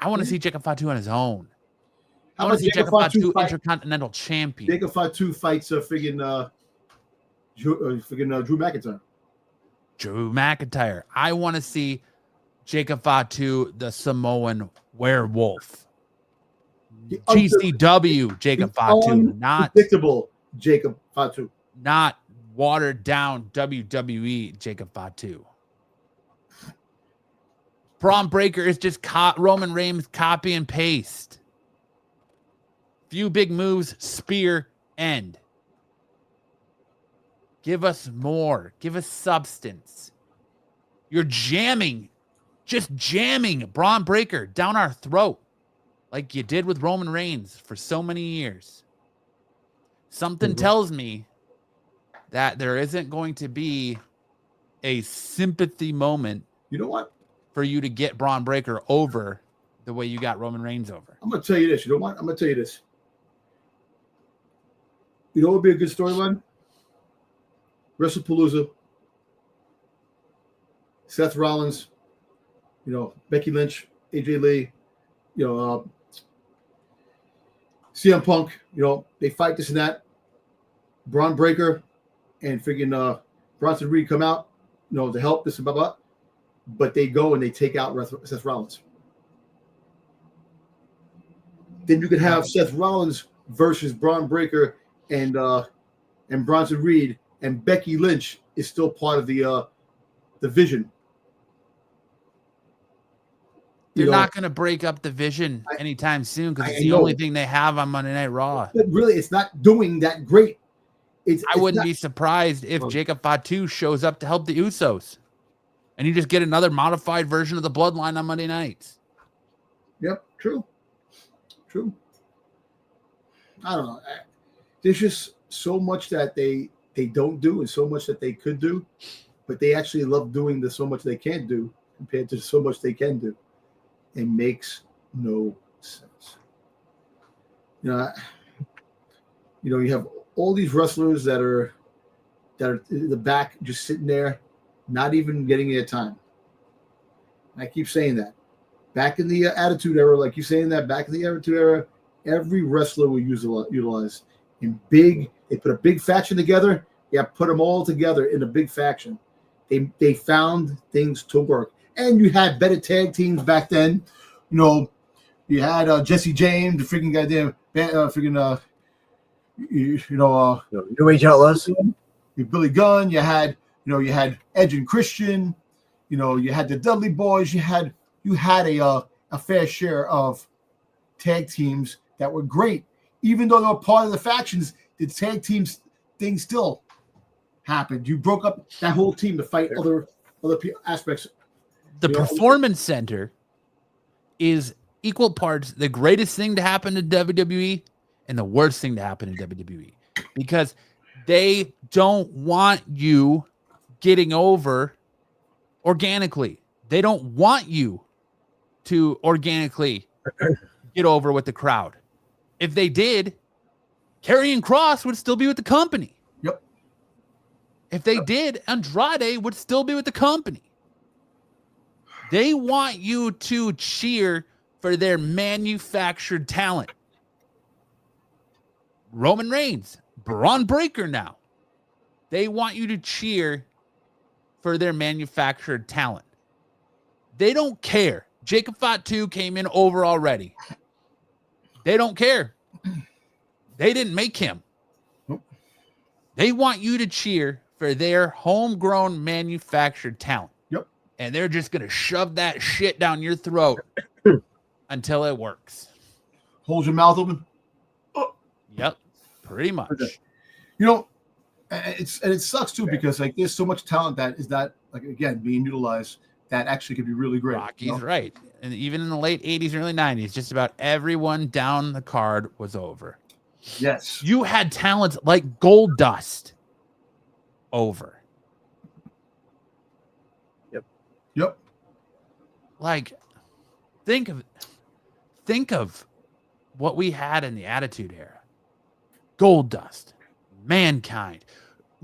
S2: I want to see Jacob Fatu on his own. I want to see Jacob Fatu Intercontinental Champion.
S1: Jacob Fatu fights Drew McIntyre.
S2: Drew McIntyre. I want to see Jacob Fatu, the Samoan werewolf. GCW Jacob Fatu, not
S1: predictable Jacob Fatu,
S2: not watered down WWE Jacob Fatu. Braun Breaker is just Roman Reigns copy and paste. Few big moves, spear, end. Give us more. Give us substance. You're just jamming Braun Breaker down our throat like you did with Roman Reigns for so many years. Something tells me that there isn't going to be a sympathy moment.
S1: You know what?
S2: For you to get Braun Breaker over the way you got Roman Reigns over.
S1: I'm going to tell you this. You know what? I'm going to tell you this. You know what would be a good storyline? WrestlePalooza. Seth Rollins. Becky Lynch, AJ Lee. CM Punk. They fight this and that. Braun Breaker and freaking Bronson Reed come out, to help this and blah, blah. But they go and they take out Seth Rollins. Then you could have Seth Rollins versus Braun Breaker and Bronson Reed, and Becky Lynch is still part of the Vision.
S2: They're not going to break up the Vision anytime soon because it's the only thing they have on Monday Night Raw.
S1: But really, it's not doing that great.
S2: I wouldn't be surprised if Jacob Fatu shows up to help the Usos. And you just get another modified version of the Bloodline on Monday nights.
S1: Yep, true. I don't know. There's just so much that they don't do and so much that they could do, but they actually love doing the so much they can't do compared to so much they can do. It makes no sense. You have all these wrestlers that are in the back just sitting there, not even getting their time. I keep saying that. Back in the Attitude Era, like you're saying that, back in the Attitude Era, every wrestler will utilize they put a big faction together. Put them all together in a big faction. They found things to work. And you had better tag teams back then. You had Jesse James, the freaking goddamn
S3: New Age Outlaws.
S1: Billy Gunn. You had Edge and Christian. You had the Dudley Boys. You had a fair share of tag teams that were great. Even though they were part of the factions, the tag teams thing still happened. You broke up that whole team to fight other aspects.
S2: The Performance Center is equal parts the greatest thing to happen to WWE and the worst thing to happen to WWE because they don't want you getting over organically. They don't want you to organically get over with the crowd. If they did, Karrion Kross would still be with the company.
S1: Yep.
S2: If they did, Andrade would still be with the company. They want you to cheer for their manufactured talent. Roman Reigns, Braun Breaker now. They want you to cheer for their manufactured talent. They don't care. Jacob Fatu came in over already. They don't care. They didn't make him.
S1: Nope.
S2: They want you to cheer for their homegrown manufactured talent.
S1: Yep.
S2: And they're just going to shove that shit down your throat until it works.
S1: Hold your mouth open.
S2: Yep. Pretty much.
S1: You know, it sucks too because like there's so much talent that is not like again being utilized that actually could be really great.
S2: Rocky's right. And even in the late 80s, early 90s, just about everyone down the card was over.
S1: Yes.
S2: You had talents like Goldust over.
S1: Yep.
S2: Like, think of what we had in the Attitude Era. Goldust, Mankind.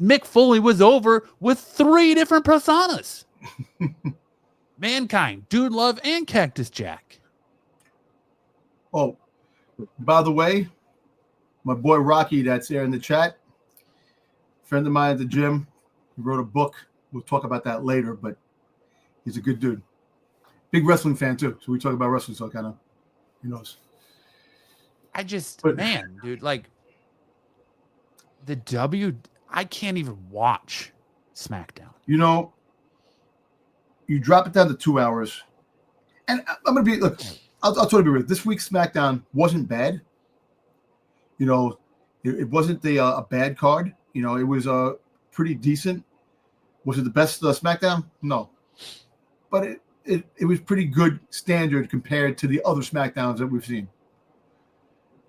S2: Mick Foley was over with 3 different personas. Mankind, Dude Love, and Cactus Jack.
S1: Oh, by the way, my boy Rocky that's there in the chat, friend of mine at the gym, he wrote a book. We'll talk about that later, but he's a good dude. Big wrestling fan too. So we talk about wrestling, so kind of, he knows.
S2: Man, dude, like I can't even watch SmackDown.
S1: You know, you drop it down to 2 hours, and I'm gonna be look. I'll totally be real. This week's SmackDown wasn't bad. You know, it wasn't a bad card. You know, it was pretty decent. Was it the best SmackDown? No, but it was pretty good standard compared to the other SmackDowns that we've seen.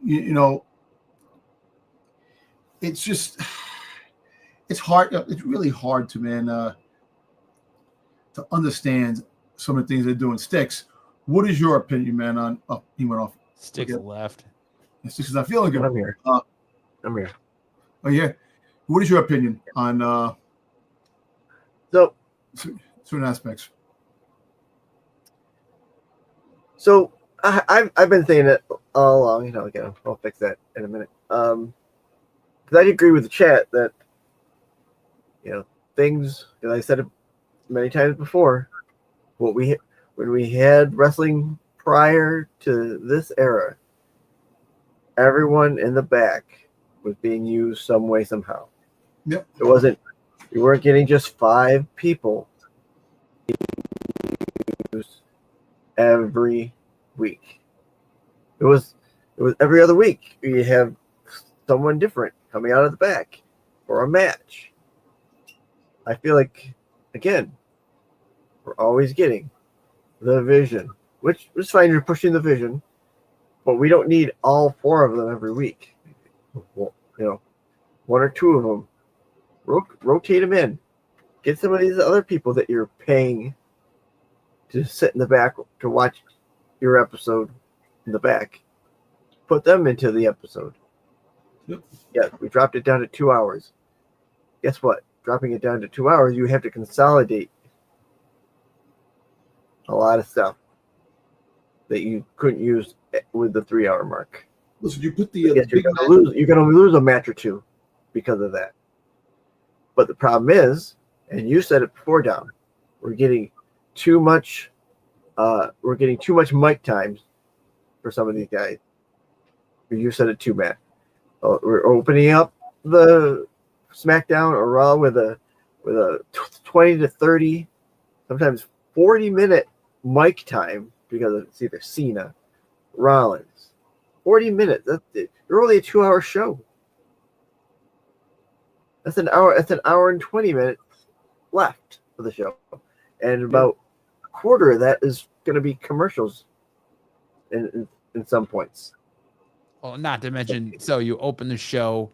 S1: You know, it's just it's hard. It's really hard to to understand some of the things they're doing. Sticks, what is your opinion, man? On he went off.
S2: Sticks left.
S1: Sticks is not feeling good.
S3: I'm here. I'm here.
S1: Oh yeah. What is your opinion on
S3: So
S1: certain aspects?
S3: So I've been saying it all along. You know, again, I'll fix that in a minute. Because I agree with the chat that things. As I said it many times before, when we had wrestling prior to this era, everyone in the back was being used some way somehow.
S1: Yep.
S3: It wasn't. You weren't getting just 5 people used every week. It was every other week. You have someone different coming out of the back for a match. I feel like, again, we're always getting the Vision, which is fine. You're pushing the Vision, but we don't need all 4 of them every week. Well, 1 or 2 of them. Rotate them in. Get some of these other people that you're paying to sit in the back to watch your episode in the back. Put them into the episode.
S1: Yep.
S3: Yeah, we dropped it down to 2 hours. Guess what? Dropping it down to 2 hours, you have to consolidate a lot of stuff that you couldn't use with the 3 hour mark.
S1: Listen, you put
S3: you're gonna lose a match or 2 because of that. But the problem is, and you said it before, Dom, we're getting too much mic times for some of these guys. You said it too, Matt. We're opening up the SmackDown or Raw with a 20 to 30, sometimes 40-minute mic time because it's either Cena, Rollins. 40 minutes. That's it. You're only a 2-hour show. That's an hour. That's an hour and 20 minutes left for the show, and about a quarter of that is going to be commercials. In some points.
S2: Well, not to mention, so you open the show,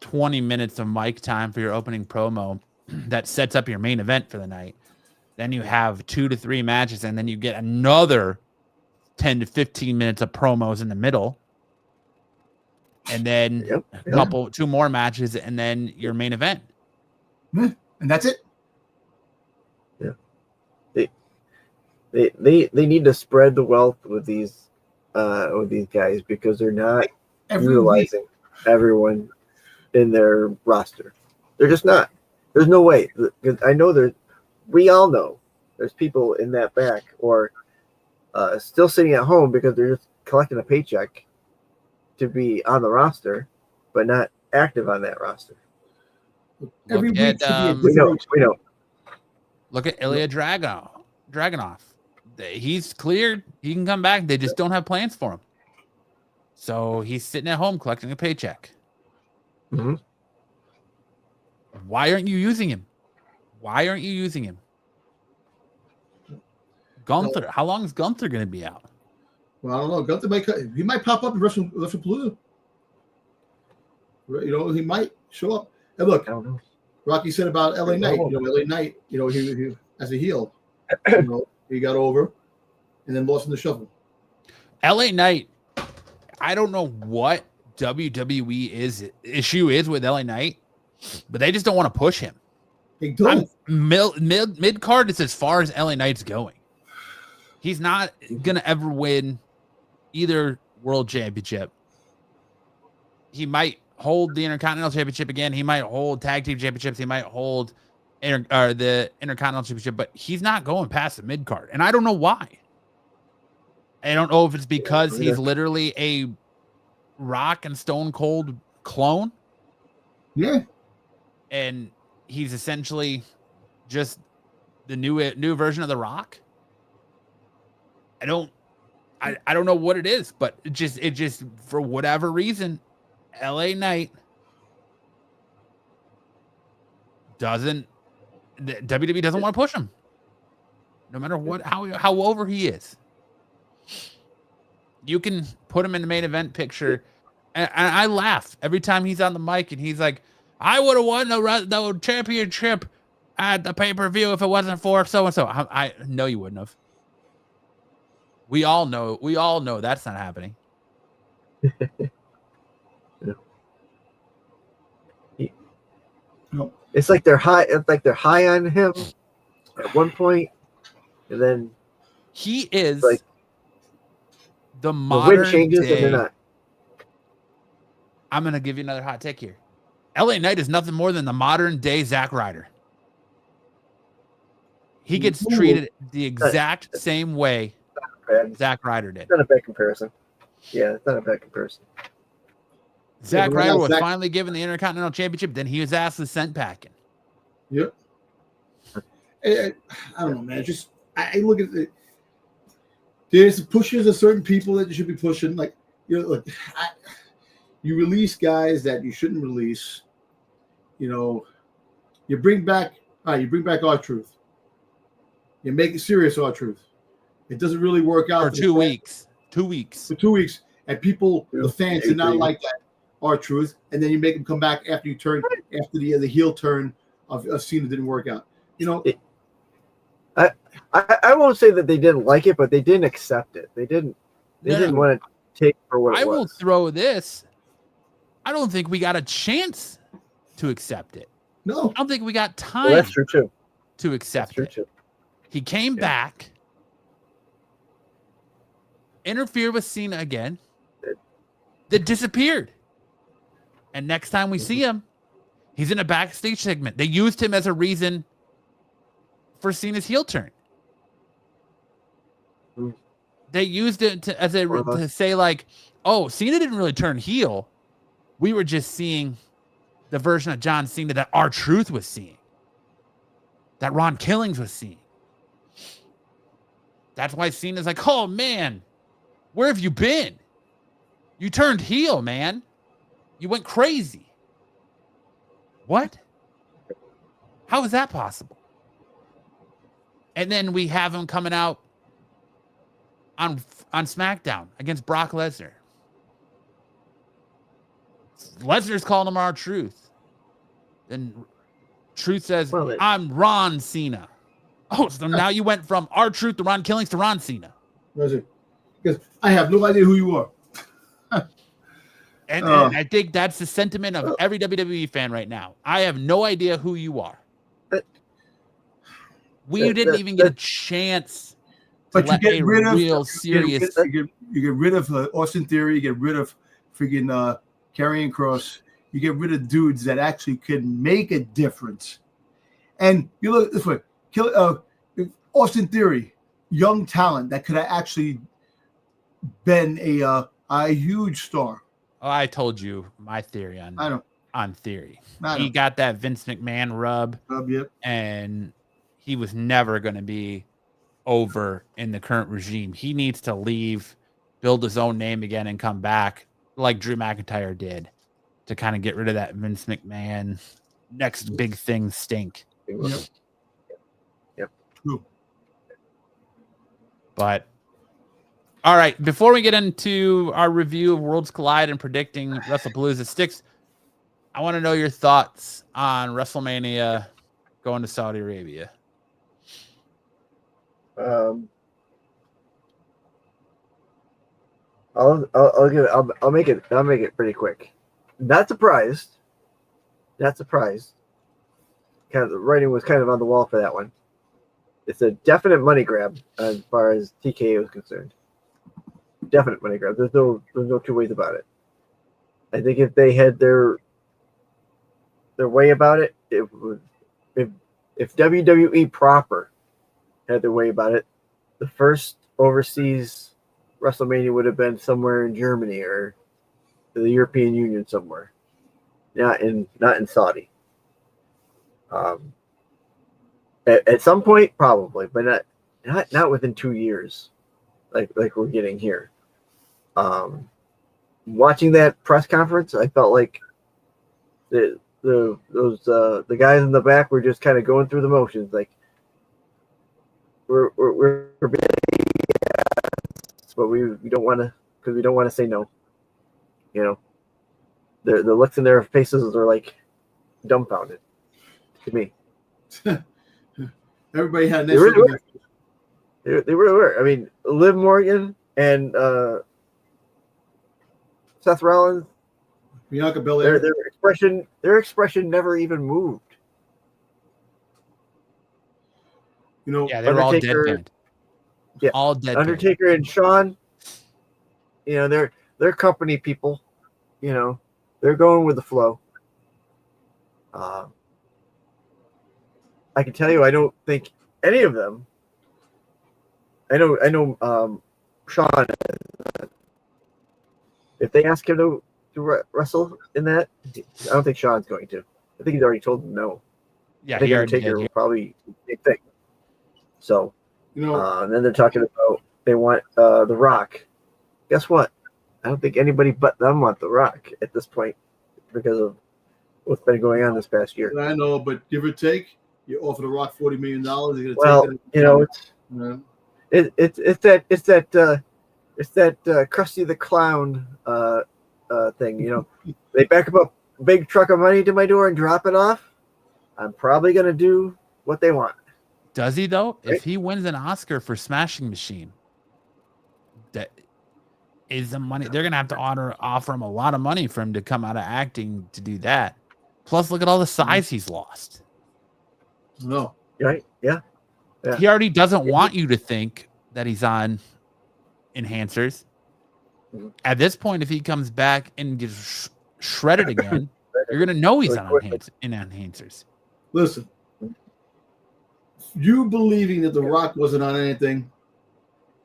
S2: 20 minutes of mic time for your opening promo that sets up your main event for the night. Then you have 2 to 3 matches, and then you get another 10 to 15 minutes of promos in the middle. And then two more matches, and then your main event.
S1: Yeah, and that's it.
S3: Yeah. They need to spread the wealth with these guys because they're not utilizing everyone in their roster. They're just not. There's no way. I know we all know there's people in that back or still sitting at home because they're just collecting a paycheck to be on the roster, but not active on that roster.
S1: Every week should be a
S3: we know.
S2: Look at Ilya Dragunov. He's cleared. He can come back. They just don't have plans for him. So he's sitting at home collecting a paycheck.
S3: Mm-hmm.
S2: Why aren't you using him? Gunther. How long is Gunther going to be out?
S1: Well, I don't know. Gunther might pop up in Wrestlepalooza. He might show up. And look,
S3: I don't know.
S1: Rocky said about LA Knight. LA Knight. He as a heel. He got over, and then lost in the shuffle.
S2: LA Knight. I don't know what WWE issue is with LA Knight, but they just don't want to push him.
S1: They don't.
S2: Mid card is as far as LA Knight's going. He's not gonna ever win either world championship. He might hold the Intercontinental Championship again. He might hold tag team championships. He might hold the Intercontinental Championship, but he's not going past the mid card, and I don't know why. I don't know if it's because he's literally a Rock and Stone Cold clone.
S1: Yeah.
S2: And he's essentially just the new version of The Rock. I don't know what it is, but it just for whatever reason, LA Knight WWE doesn't want to push him. No matter how over he is. You can put him in the main event picture, and I laugh every time he's on the mic and he's like, I would have won the championship at the pay-per-view if it wasn't for so-and-so. I know you wouldn't have. We all know that's not happening.
S3: It's like they're high. It's like they're high on him at one point, and then
S2: he is
S3: like
S2: the modern
S3: wind changes
S2: day.
S3: and they're not.
S2: I'm gonna give you another hot take here. LA Knight is nothing more than the modern day Zack Ryder. He gets treated the exact same way Zack Ryder did.
S3: It's not a bad comparison. Yeah, it's not a bad comparison.
S2: Zack Ryder was finally given the Intercontinental Championship, then he was asked sent packing.
S1: Yep. I don't know, man. I look at it. There's pushes of certain people that you should be pushing. Like, you release guys that you shouldn't release. You bring back R-Truth. You make it serious R-Truth. It doesn't really work out
S2: for 2 weeks. 2 weeks.
S1: For 2 weeks, and people, the fans, did not like that R-Truth, and then you make them come back after the heel turn of Cena didn't work out.
S3: I won't say that they didn't like it, but they didn't accept it. They didn't want to take it for what it was.
S2: I will throw this. I don't think we got a chance to accept it.
S1: No.
S2: I don't think we got time
S3: that's true too.
S2: To accept it. Too. He came back, interfered with Cena again, that disappeared. And next time we see him, he's in a backstage segment. They used him as a reason for Cena's heel turn. They used it to say like, oh, Cena didn't really turn heel. We were just seeing the version of John Cena that R-Truth was seeing, that Ron Killings was seeing. That's why Cena's like, oh man, where have you been? You turned heel, man. You went crazy. What? How is that possible? And then we have him coming out on SmackDown against Brock Lesnar. Lesnar's calling him R-Truth. Then Truth says, I'm Ron Cena. Oh, so now you went from R-Truth to Ron Killings to Ron Cena.
S1: Because I have no idea who you are.
S2: And I think that's the sentiment of every WWE fan right now. I have no idea who you are. We didn't even get a chance to
S1: but you get rid of
S2: real serious.
S1: You get rid of Austin Theory. You get rid of freaking Karrion Kross. You get rid of dudes that actually could make a difference. And you look this way: Austin Theory, young talent that could have actually been a huge star.
S2: Oh, I told you my theory on Theory. He got that Vince McMahon rub,
S1: Yep.
S2: and he was never going to be over in the current regime. He needs to leave, build his own name again, and come back like Drew McIntyre did to kind of get rid of that Vince McMahon next big thing stink.
S3: Yep.
S1: True.
S2: But all right, before we get into our review of Worlds Collide and predicting Wrestlepalooza sticks, I want to know your thoughts on WrestleMania going to Saudi Arabia.
S3: I'll make it pretty quick. Not surprised. Kind of the writing was kind of on the wall for that one. It's a definite money grab as far as TKO is concerned. Definite money grab. There's no two ways about it. I think if they had their way about it, if WWE proper had their way about it, the first overseas WrestleMania would have been somewhere in Germany or the European Union somewhere, not in Saudi. At some point, probably, but not within 2 years, like we're getting here. Watching that press conference, I felt like the guys in the back were just kind of going through the motions, like we're but we don't want to, because we don't want to say no. You know, the looks in their faces are like dumbfounded to me.
S1: Everybody had an
S3: They really were. I mean, Liv Morgan and Seth Rollins,
S1: Bianca Belair.
S3: Their expression never even moved. You know,
S2: yeah, they were all deadpan.
S3: Yeah,
S2: all deadpan.
S3: Undertaker and Shawn, you know, they're company people. You know, they're going with the flow. I can tell you, I don't think any of them. I know. Shawn. If they ask him to wrestle in that, I don't think Shawn's going to. I think he's already told them no.
S2: Yeah,
S3: I think Undertaker will probably big thing. So,
S1: you know,
S3: and then they're talking about they want The Rock. Guess what? I don't think anybody but them want The Rock at this point because of what's been going on this past year.
S1: I know, but give or take, you offer The Rock $40 million.
S3: Well, take that. You know, it's that Krusty the Clown thing. You know, they back up a big truck of money to my door and drop it off. I'm probably gonna do what they want.
S2: Does he though?
S3: Right?
S2: If he wins an Oscar for Smashing Machine, that is the money they're gonna have to offer him a lot of money for him to come out of acting to do that. Plus, look at all the size he's lost.
S1: No,
S3: right? Yeah.
S2: He already doesn't want you to think that he's on enhancers. At this point, if he comes back and gets shredded again, you're gonna know he's on enhancers.
S1: Listen, you believing that The Rock wasn't on anything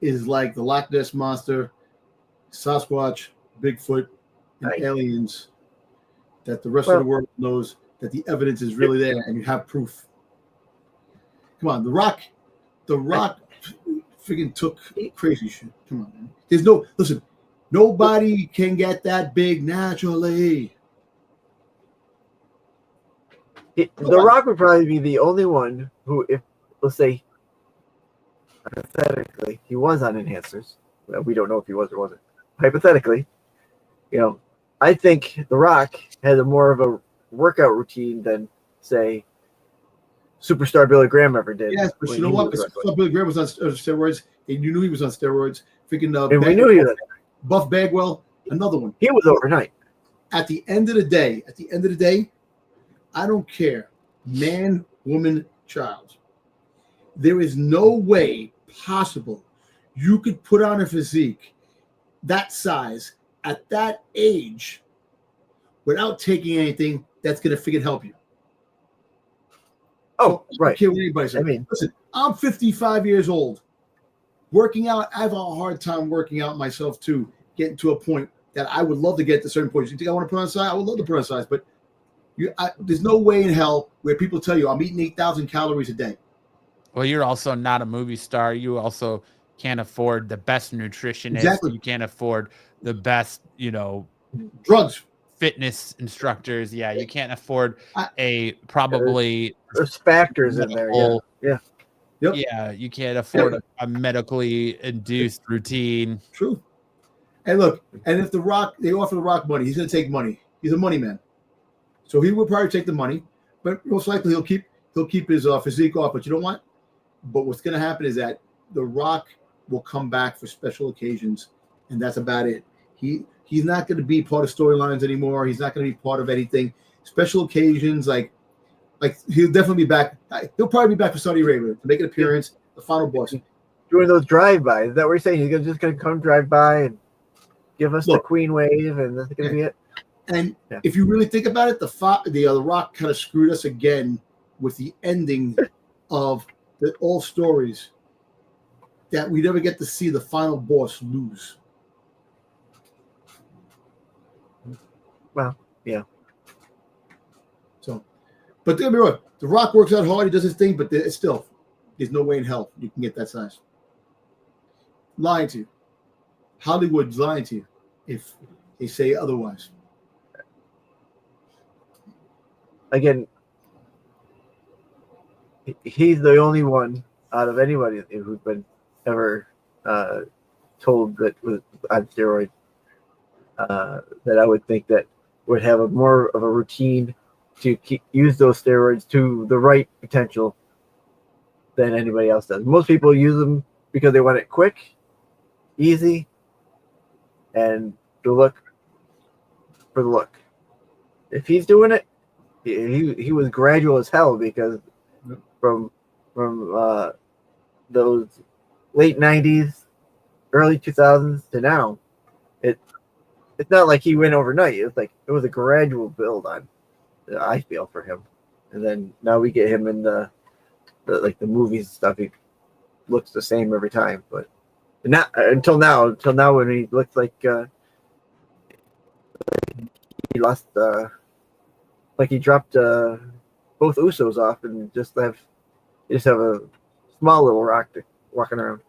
S1: is like the Loch Ness Monster, Sasquatch, Bigfoot, and aliens that the rest of the world knows that the evidence is really there and you have proof. Come on, The Rock freaking took crazy shit. Come on, man. Nobody can get that big naturally.
S3: The Rock would probably be the only one who, if let's say, hypothetically, he was on enhancers. Well, we don't know if he was or wasn't. Hypothetically, you know, I think The Rock had more of a workout routine than, say, Superstar Billy Graham ever did.
S1: Yes, but you know what? Billy Graham was on steroids, and you knew he was on steroids. Freaking
S3: and we knew he was.
S1: Buff Bagwell, another one.
S3: He was overnight.
S1: At the end of the day, I don't care, man, woman, child. There is no way possible you could put on a physique that size at that age without taking anything that's going to freaking help you.
S3: Oh, right.
S1: I don't care what anybody says.
S3: I mean,
S1: listen, I'm 55 years old. Working out, I have a hard time working out myself too, getting to a point that I would love to get to certain points. You think I want to put on size? I would love to put on size, but there's no way in hell where people tell you I'm eating 8,000 calories a day.
S2: Well, you're also not a movie star. You also can't afford the best nutritionist.
S1: Exactly.
S2: You can't afford the best,
S1: drugs,
S2: fitness instructors. Yeah, you can't afford probably.
S3: There's factors in there. Yeah.
S1: Yep.
S2: Yeah, you can't afford a medically induced routine.
S1: True. And look, and if they offer The Rock money, he's going to take money. He's a money man, so he will probably take the money. But most likely he'll keep his physique off. But you know what? But what's going to happen is that The Rock will come back for special occasions, and that's about it. He's not going to be part of storylines anymore. He's not going to be part of anything. Special occasions, like he'll definitely be back. He'll probably be back for Saudi Arabia to make an appearance, the final boss.
S3: Doing those drive-bys. Is that what you're saying? He's just going to come drive by and give us the Queen wave, and that's going to be it?
S1: And if you really think about it, the Rock kind of screwed us again with the ending of all stories that we never get to see the final boss lose.
S3: Well, yeah.
S1: So, but don't be wrong. The Rock works out hard. He does his thing, but there's no way in hell you can get that size. Lying to you. Hollywood's lying to you if they say otherwise.
S3: Again, he's the only one out of anybody who's been ever told that was on steroids that I would think that would have more of a routine to use those steroids to the right potential than anybody else does. Most people use them because they want it quick, easy, and to look for the look. If he's doing it, he was gradual as hell, because from those late 90s, early 2000s to now, it's not like he went overnight. It's like it was a gradual build on, I feel, for him. And then now we get him in the movies and stuff. He looks the same every time, but not until now when he looks like he lost, like he dropped both Usos off and just have a small little Rock walking around.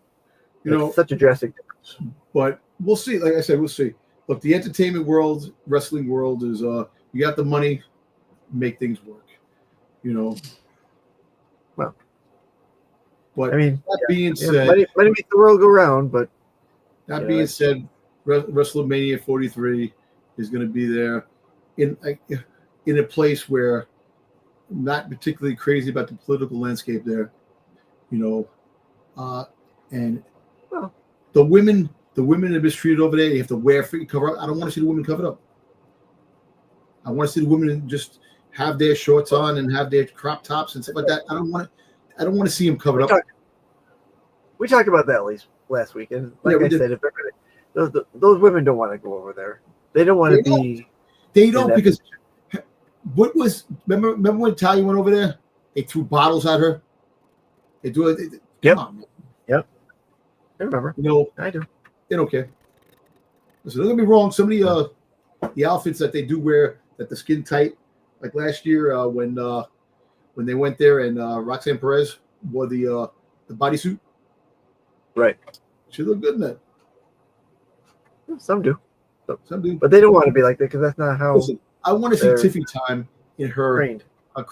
S3: It's such a drastic difference.
S1: But we'll see. Like I said, we'll see. Look, the entertainment world, wrestling world is you got the money, make things work.
S3: Well,
S1: but
S3: I mean,
S1: that being said,
S3: money makes the world go round. But
S1: that being said, WrestleMania 43 is going to be there in a place where I'm not particularly crazy about the political landscape there, and the women are mistreated over there. You have to wear freaking cover up. I don't want to see the women covered up. I want to see the women just have their shorts on and have their crop tops and stuff like that. I don't want to see them covered up.
S3: We talked about that at least last week, and like I said, if those women don't want to go over there. They don't want to be.
S1: They don't, because what was remember when Talia went over there? They threw bottles at her. They do it.
S3: Yep.
S1: Come on,
S3: yep. I remember. I do. They
S1: don't care. Listen, don't get me wrong. Some of the outfits that they do wear, that the skin tight, like last year when they went there and Roxanne Perez wore the bodysuit.
S3: Right.
S1: She looked good in that.
S3: Some do.
S1: Some do.
S3: But they don't want to be like that, because that's not how.
S1: Listen, I want to see Tiffy time in her a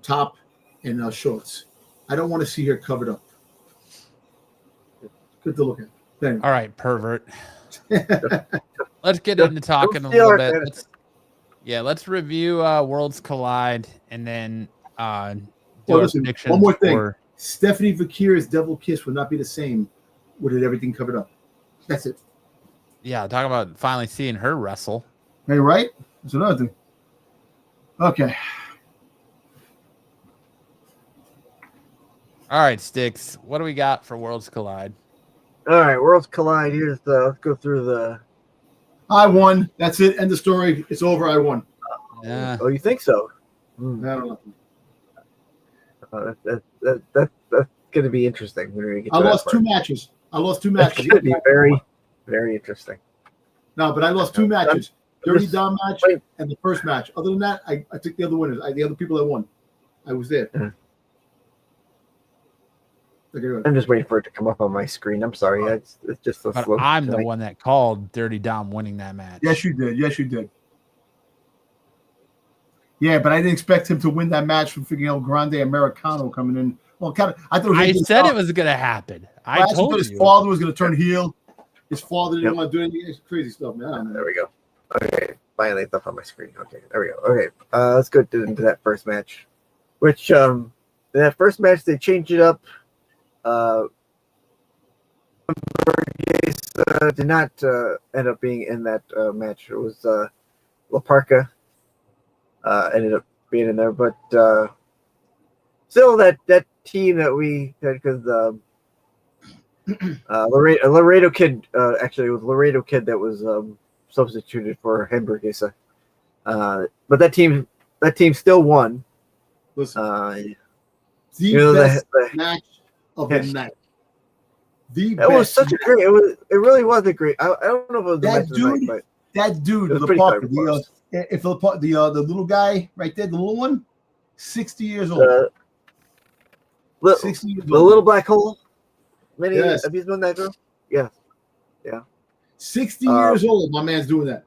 S1: top and shorts. I don't want to see her covered up. Good to look at. Anyway.
S2: All right, pervert. Let's get into talking a little bit. Let's review Worlds Collide, and then do our
S1: listen,
S2: predictions
S1: one more thing.
S2: for-
S1: Stephanie Vaquer's Devil Kiss would not be the same with everything covered up. That's it.
S2: Yeah, talk about finally seeing her wrestle.
S1: Hey, right? That's another thing. Okay.
S2: All right, Sticks. What do we got for Worlds Collide?
S3: All right, Worlds Collide. Here's the. Let's go through the.
S1: I won. That's it. End of story. It's over. I won.
S2: Yeah.
S3: Oh, you think so?
S1: I don't know.
S3: That's going to be interesting when we get to
S1: I
S3: that
S1: lost
S3: part.
S1: 2 matches. That's
S3: It's going to be very, very interesting.
S1: No, but I lost 2 matches. Dirty
S3: just-
S1: Dom match and the first match. Other than that, I took the other winners. The other people that won. I was there.
S3: Yeah.
S1: Okay, go ahead.
S3: I'm just waiting for it to come up on my screen. I'm sorry. It's just so
S2: But
S3: slow.
S2: I'm the
S3: tonight.
S2: one that called Dirty Dom winning that match.
S1: Yes, you did. Yes, you did. Yeah, but I didn't expect him to win that match from freaking El Grande Americano coming in. Well, kind of. I thought
S2: I said it was going to happen. I
S1: actually
S2: told
S1: thought
S2: you.
S1: his father was going to turn heel. His father didn't
S3: Yep.
S1: want to do anything. It's crazy stuff, man. I don't know.
S3: There we go. Okay, finally it's up on my screen. Okay, there we go. Okay, let's go into that first match. Which in that first match they changed it up. Did not end up being in that match. It was La Parca ended up being in there, but still that team that we had, because Laredo Kid actually it was Laredo Kid that was substituted for Hamburguesa. But that team still won.
S1: Listen,
S3: The
S1: the best match of the
S3: Yes.
S1: night. The
S3: That was
S1: best
S3: such a
S1: match.
S3: great. It really was a great. I don't know if it was the
S1: That
S3: match of the night,
S1: dude-
S3: but
S1: That dude,
S3: It was
S1: the
S3: pretty
S1: Parker,
S3: close.
S1: the little guy right there, the little one, 60 years old.
S3: the
S1: 60 years
S3: the
S1: old.
S3: little black hole. Many
S1: Yes.
S3: have you known that girl? Yeah.
S1: 60 years old. My man's doing that.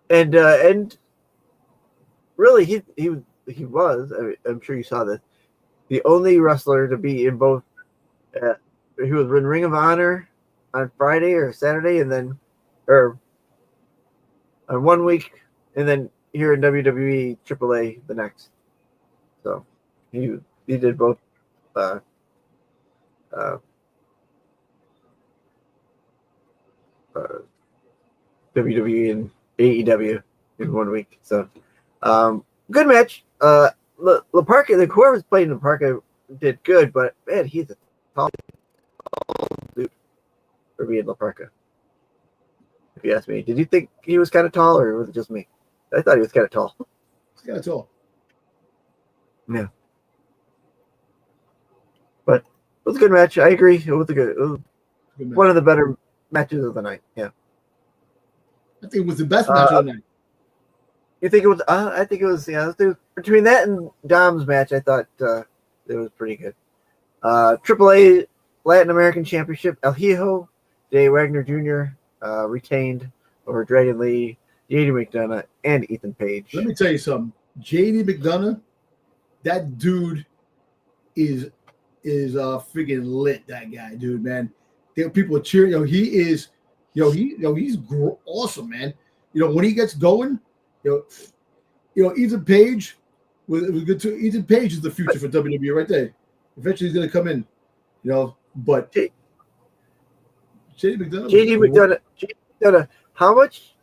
S3: And really he was. I'm sure you saw this. The only wrestler to be in both. He was in Ring of Honor on Friday or Saturday, and then, or on 1 week, and then here in WWE AAA the next. So he did both. WWE and AEW in 1 week. So, good match. La Parca, whoever's playing La Parca did good, but man, he's a tall dude for being La Parca. If you ask me, did you think he was kind of tall, or was it just me? I thought he was kind of tall.
S1: It's kind of tall.
S3: Yeah, but it was a good match. I agree. It was
S1: Good match.
S3: one of the better matches of the night. Yeah.
S1: I think it was the best match of the night.
S3: You think it was? I think it was. Yeah, between that and Dom's match, I thought it was pretty good. AAA Latin American Championship, El Hijo de Wagner Jr. Retained over Dragon Lee, JD McDonough, and Ethan Page.
S1: Let me tell you something. JD McDonough, that dude is friggin' lit. That guy, dude, man. People are cheering. He's awesome, man. When he gets going, Ethan Page was good too. Ethan Page is the future for WWE right there. Eventually, he's gonna come in. But JD
S3: JD McDonough. How much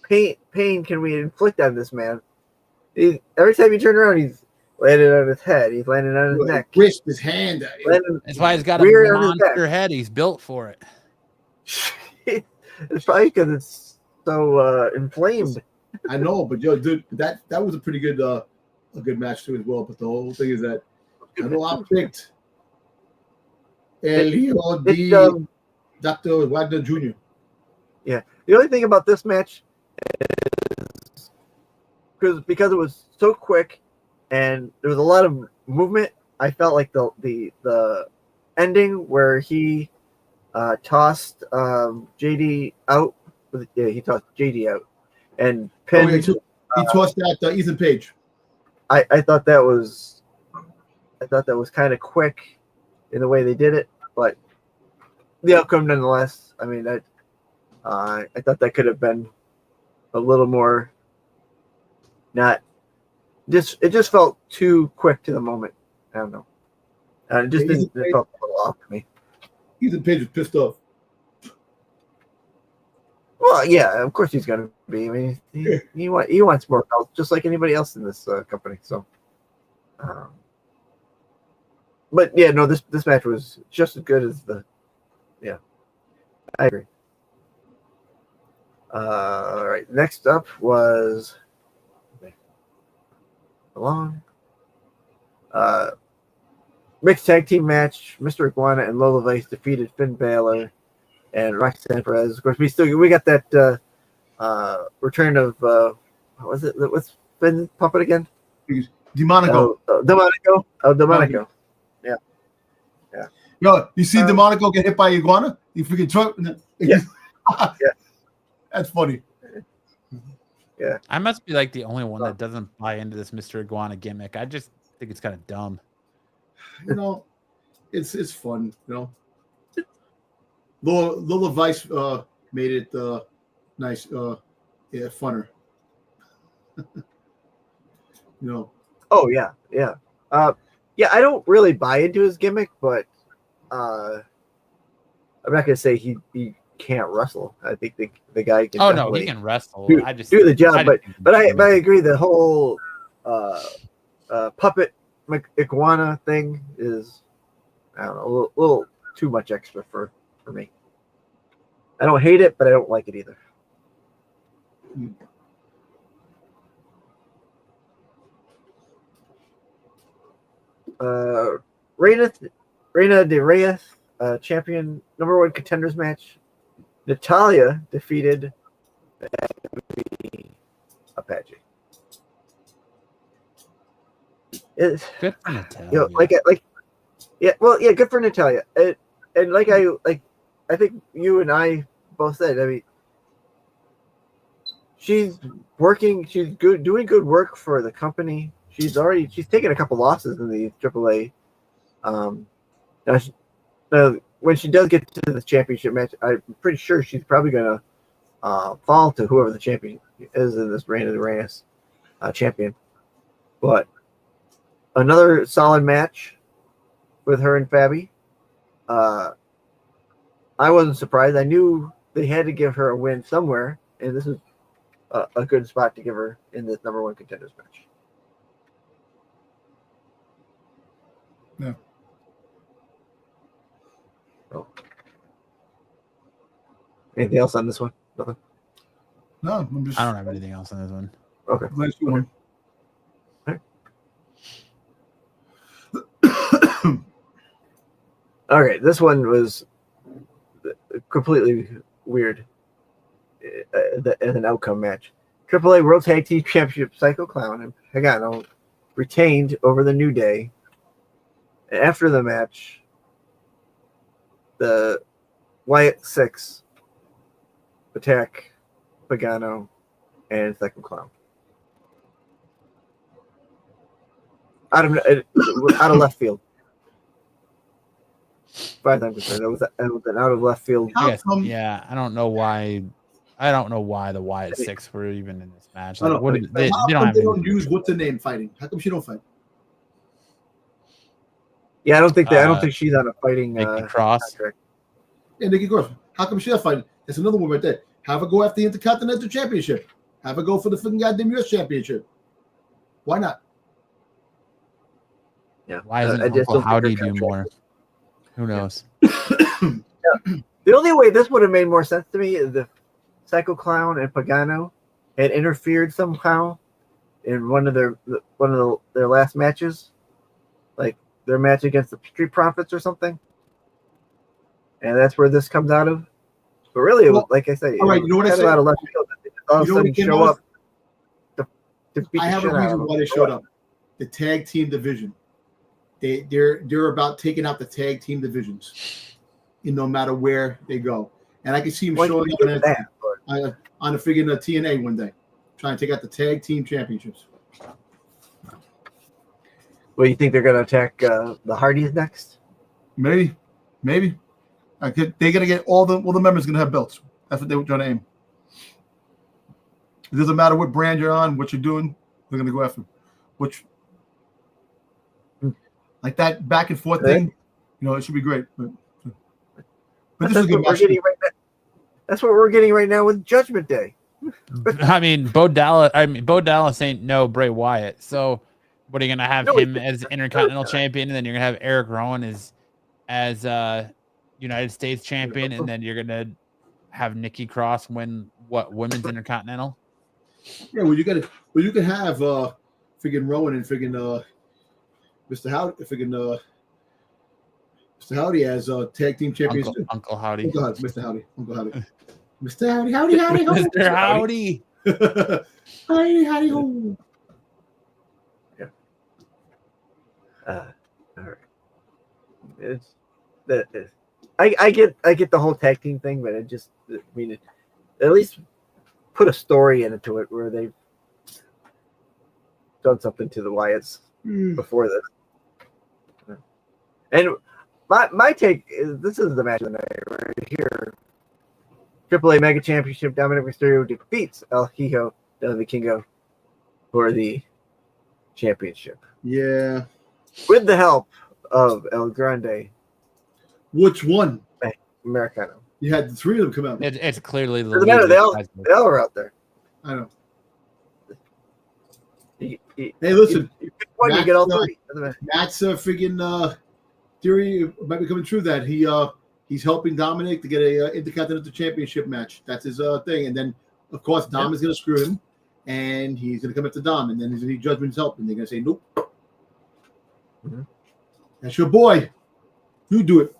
S3: pain can we inflict on this man? Every time you turn around, he's landing on his head. He's landing on his neck.
S1: Wrist, his hand.
S2: That's why he's got
S3: Rear
S2: a
S3: on his
S2: monster
S3: back.
S2: head. He's built for it.
S3: It's probably because it's so inflamed.
S1: I know, but dude, that was a pretty good a good match too as well. But the whole thing is that I know I picked El Hijo de Dr. Wagner Jr.
S3: Yeah. The only thing about this match is because it was so quick and there was a lot of movement, I felt like the ending where he tossed JD out. Yeah, he tossed JD out and pinned.
S1: He tossed that Ethan Page.
S3: I thought that was kind of quick in the way they did it, but the outcome nonetheless. I mean, I thought that could have been a little more not just. It just felt too quick to the moment. I don't know. It just didn't. It felt a little off to me.
S1: Ethan Page is pissed off.
S3: Well, yeah, of course he's gonna be. I mean, he wants more belts, just like anybody else in this company. So, but yeah, no, this match was just as good as the. Yeah, I agree. All right, next up was mixed tag team match. Mr. Iguana and Lola Vice defeated Finn Balor and Roxanne Perez. Of course, we got that return of what was it? What's Finn puppet again?
S1: Demonico.
S3: Demonico. Yeah.
S1: Yo, you see Demonico get hit by Iguana? You freaking trip.
S3: Yeah. Yeah.
S1: That's funny.
S3: Yeah.
S2: I must be like the only one that doesn't buy into this Mr. Iguana gimmick. I just think it's kind of dumb.
S1: You know, it's fun. You know, Lola Vice made it nice. Funner. You know.
S3: Oh yeah. Yeah. I don't really buy into his gimmick, but I'm not gonna say he can't wrestle. I think the guy can.
S2: Oh no, he can wrestle.
S3: Do the job, but I agree. The whole puppet iguana thing is, I don't know, a little too much extra for me. I don't hate it, but I don't like it either. Reina de Reyes, champion, #1 contenders match. Natalia defeated Apache.
S2: Good for Natalia.
S3: You know, good for Natalia. And I think you and I both said, I mean, she's working, she's doing good work for the company. She's taken a couple losses in the AAA. When she does get to the championship match, I'm pretty sure she's probably going to fall to whoever the champion is in this Reina de Reyes champion. But another solid match with her and Fabi. I wasn't surprised. I knew they had to give her a win somewhere, and this is a good spot to give her in this #1 contenders match.
S1: Yeah.
S3: Oh. Anything else on this one? Nothing?
S1: No,
S2: I don't have anything else on this one.
S3: Okay.
S1: Nice one.
S3: Okay, this one was completely weird as an outcome match. AAA World Tag Team Championship Psycho Clown and Pagano retained over the New Day. And after the match, the Wyatt Six attack Pagano and Psycho Clown. Out of left field. By the time concerned, it was an out of left field.
S2: Yeah, I don't know why. I don't know why the Wyatt Six were even in this match. Like, they don't
S1: use what's the name fighting? How come she don't fight?
S3: Yeah, I don't think she's on a fighting
S2: Cross.
S3: contract.
S1: Yeah, Nikki Cross. How come she not fighting? That's another one right there. Have her go after the Intercontinental Championship. Have her go for the fucking goddamn US Championship. Why not?
S3: Yeah.
S2: Why isn't Uncle Howdy do more? Who knows?
S3: The only way this would have made more sense to me is if Psycho Clown and Pagano had interfered somehow in one of their last matches, like their match against the Street Profits or something, and that's where this comes out of. But really, like I say,
S1: all right, you know what I said?
S3: Out of left field, all of a sudden show up.
S1: I have a reason why they showed up. The tag team division. They're about taking out the tag team divisions, no matter where they go. And I can see them showing up on a friggin' TNA one day, trying to take out the tag team championships.
S3: Well, you think they're going to attack the Hardys next?
S1: Maybe. They're going to get all the members going to have belts. That's what they were trying to aim. It doesn't matter what brand you're on, what you're doing. They're going to go after him. Which, like that back and forth thing, it should be great. But this is a good match.
S3: That's what we're getting right now with Judgment Day.
S2: I mean, Bo Dallas ain't no Bray Wyatt. So what are you gonna have him as Intercontinental Champion, and then you're gonna have Eric Rowan as United States Champion, and then you're gonna have Nikki Cross win Women's Intercontinental?
S1: Yeah, you can have friggin' Rowan and friggin' Mr. Howdy as tag team champions.
S2: Uncle Howdy.
S1: Mr. Howdy. Uncle Howdy. Mr. Howdy, howdy, howdy, howdy.
S2: Mr. Howdy.
S1: Howdy, howdy, ho.
S3: Yeah. All right. I get the whole tag team thing, but at least put a story into it where they've done something to the Wyatts before this. And my take is this is the match of the night right here. AAA Mega Championship, Dominic Mysterio defeats El Hijo del Vikingo for the championship.
S1: Yeah.
S3: With the help of El Grande.
S1: Which one?
S3: Americano.
S1: You had the three of them come out.
S2: It's clearly the
S3: Doesn't matter. They all are out there.
S1: I know.
S3: Hey,
S1: listen.
S3: You pick one, you get all three.
S1: Matt's friggin' theory might be coming true that he's helping Dominic to get a Intercontinental Championship match. That's his thing. And then, of course, Dom is going to screw him, and he's going to come up to Dom, and then he's going to need Judgment's help, and they're going to say, nope. Mm-hmm. That's your boy. You do it.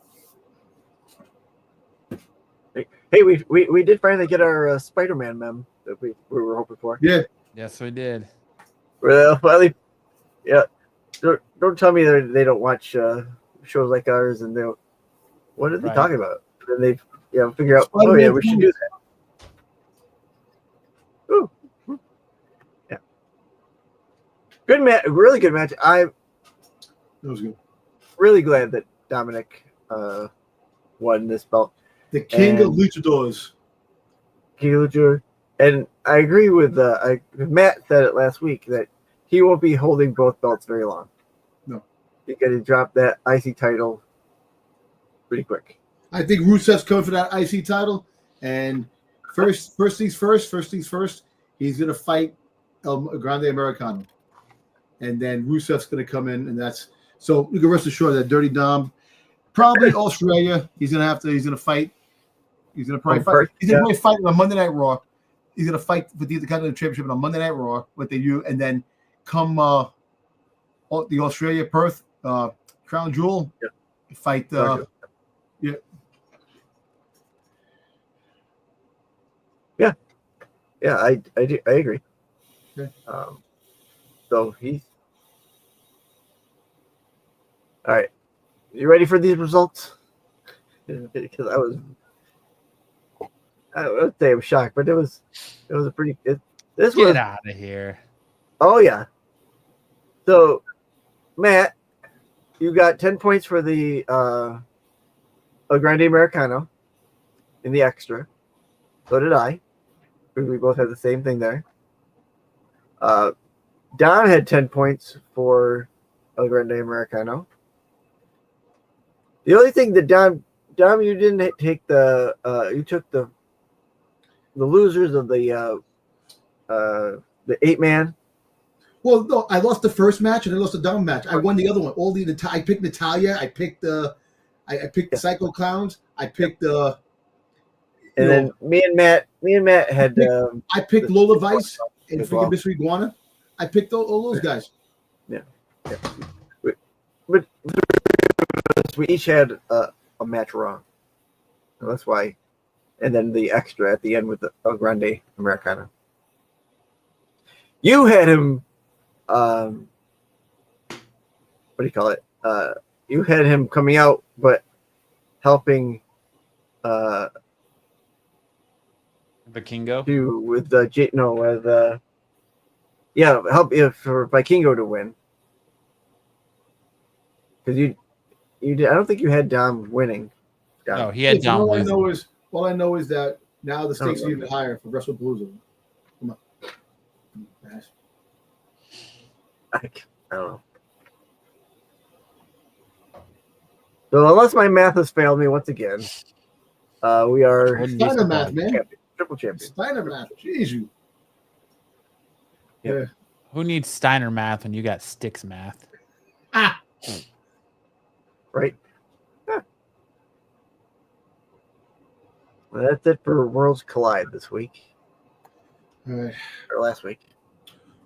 S3: Hey, we did finally get our Spider-Man mem that we were hoping for.
S1: Yeah.
S2: Yes, we did.
S3: Well, finally, yeah. Don't tell me they don't watch shows like ours, and they. What are they talking about? And they, figure out. Oh yeah, we should do that. Ooh, yeah. Good match, really good match.
S1: That was good.
S3: Really glad that Dominic won this belt.
S1: The king of luchadors.
S3: King of luchador, and I agree with Matt said it last week that he won't be holding both belts very long.
S1: No,
S3: because he dropped that IC title pretty quick.
S1: I think Rusev's coming for that IC title, and first things first. He's gonna fight El Grande Americano, and then Rusev's gonna come in, and that's so you can rest assured that Dirty Dom, probably Australia. He's gonna fight. He's gonna probably fight. He's gonna probably fight on Monday Night Raw. He's gonna fight for the Intercontinental Championship on Monday Night Raw. What they do, and then come the Australia Perth Crown Jewel fight.
S3: Yeah, I agree.
S1: Okay.
S3: So he's all right. You ready for these results? Because I would say I'm shocked, but it was a pretty.
S2: Get out of here.
S3: Oh yeah. So, Matt, you got 10 points for the El Grande Americano in the extra. So did I. We both had the same thing there. Don had 10 points for El Grande Americano. The only thing that Dom, you didn't take you took the losers of the 8-man.
S1: Well, no, I lost the first match and I lost the Dom match. I won the other one. I picked Natalia. I picked the Psycho Clowns. I picked the.
S3: And then me and Matt had.
S1: I picked Lola Vice and freaking Mystery Iguana. I picked all those guys.
S3: Yeah. But we each had a match wrong. So that's why. And then the extra at the end with the El Grande Americano. You had him. What do you call it? You had him coming out, but helping.
S2: Vikingo?
S3: Help for Vikingo to win. Because you did. I don't think you had Dom winning.
S2: No, he had Dom losing.
S1: All I know is that now the stakes are even higher for WrestlePalooza. Come on.
S3: I don't know. So unless my math has failed me once again, we are
S1: Steiner math, man.
S3: Triple champion.
S1: Steiner math. Jeez, you.
S3: Yeah.
S2: Who needs Steiner math when you got Sticks math?
S1: Ah.
S3: Right. Huh. Well, that's it for Worlds Collide this week.
S1: All right.
S3: Or last week.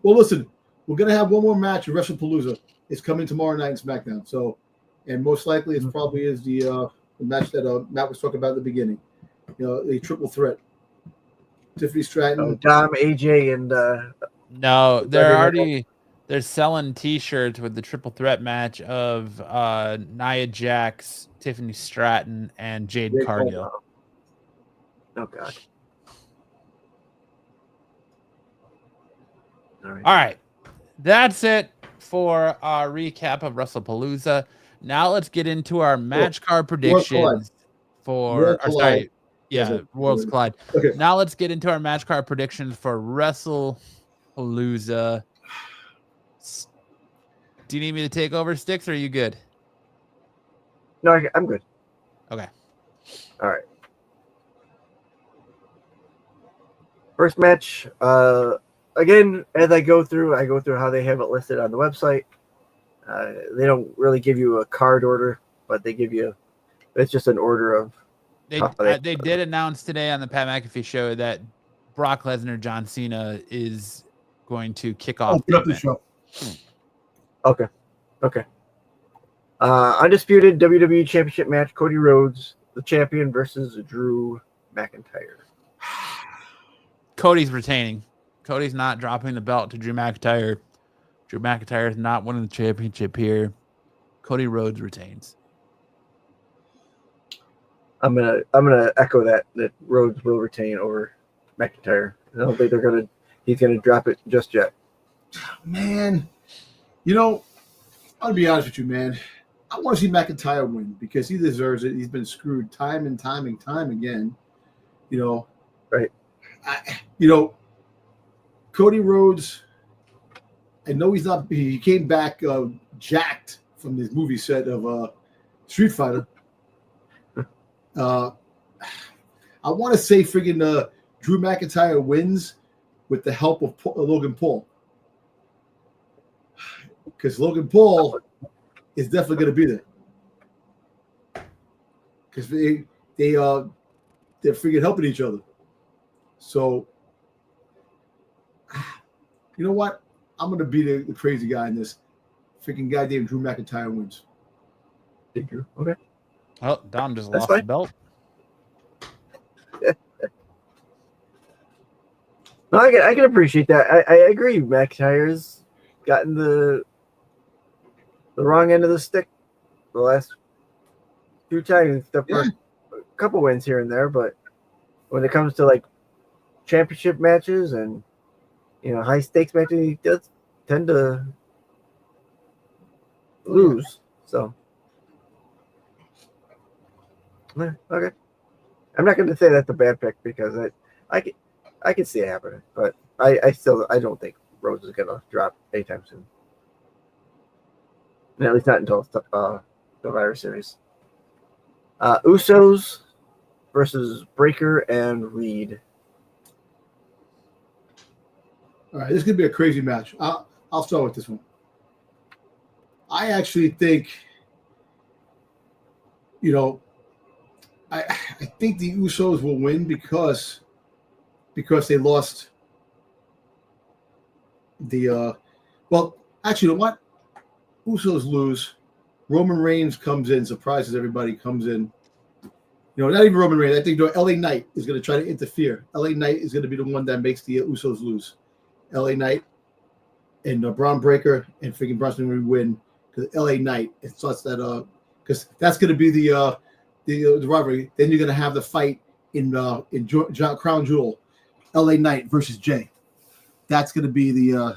S1: Well, listen, we're gonna have one more match at WrestlePalooza. It's coming tomorrow night in SmackDown. So, and most likely it probably is the match that Matt was talking about at the beginning. You know, a triple threat. Tiffany Stratton,
S3: Dom, AJ, and
S2: No, they're selling T-shirts with the triple threat match of Nia Jax, Tiffany Stratton, and Jade Cargill.
S3: Oh God!
S2: All right, that's it for our recap of WrestlePalooza. Now let's get into our match card predictions for. Worlds Collide.
S1: Okay.
S2: Now let's get into our match card predictions for WrestlePalooza. Do you need me to take over, Sticks, or are you good?
S3: No, I'm good.
S2: Okay.
S3: All right. First match. Again, as I go through how they have it listed on the website. They don't really give you a card order, but they give you. It's just an order of.
S2: They did announce today on the Pat McAfee show that Brock Lesnar, John Cena is going to kick off
S1: the show.
S3: Okay. Undisputed WWE Championship match: Cody Rhodes, the champion, versus Drew McIntyre.
S2: Cody's retaining. Cody's not dropping the belt to Drew McIntyre. Drew McIntyre is not winning the championship here. Cody Rhodes retains.
S3: I'm gonna echo that Rhodes will retain over McIntyre. I don't think he's gonna drop it just yet.
S1: Man, you know, I'll be honest with you, man. I want to see McIntyre win because he deserves it. He's been screwed time and time again. You know,
S3: right?
S1: Cody Rhodes. I know he's not. He came back jacked from his movie set of Street Fighter. I want to say friggin' Drew McIntyre wins with the help of Logan Paul. Because Logan Paul is definitely going to be there. Because they're freaking helping each other. So, you know what? I'm going to be the crazy guy in this. Freaking goddamn Drew McIntyre wins.
S3: Big Drew. Okay.
S2: Oh, Dom just
S3: That's
S2: lost
S3: fine.
S2: the belt.
S3: No, I can appreciate that. I agree. McIntyre's gotten the wrong end of the stick the last few times. A couple wins here and there, but when it comes to like championship matches and high stakes matches, he does tend to lose. So, okay. I'm not going to say that's a bad pick because I can see it happening, but I don't think Rhodes is going to drop anytime soon. And at least not until Survivor Series. Usos versus Breaker and Reed.
S1: All right, this is going to be a crazy match. I'll start with this one. I actually think, I think the Usos will win because they lost the actually, you know what? Usos lose. Roman Reigns comes in, surprises everybody, comes in. Not even Roman Reigns. I think LA Knight is going to try to interfere. LA Knight is going to be the one that makes the Usos lose. LA Knight and Braun Breaker and freaking Bronson Reed win because LA Knight. It starts that because that's going to be the rivalry. Then you're going to have the fight in Crown Jewel, LA Knight versus Jay. That's going to be the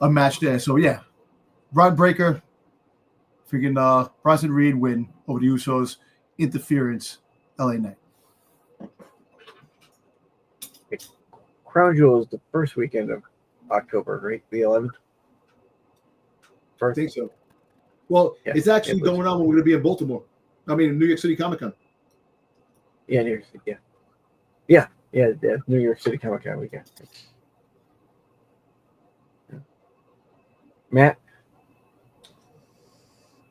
S1: a match there. So yeah, Braun Breaker, freaking Bronson Reed win over the Usos. Interference, LA Knight.
S3: Crown Jewel is the first weekend of October, right? The 11th.
S1: I think so. Well,
S3: Yeah,
S1: it's actually
S3: it was.
S1: going on when we're going to be in Baltimore. I mean, New York City Comic Con.
S3: Yeah, New York City. Yeah. New York City Comic Con weekend. Yeah. Matt.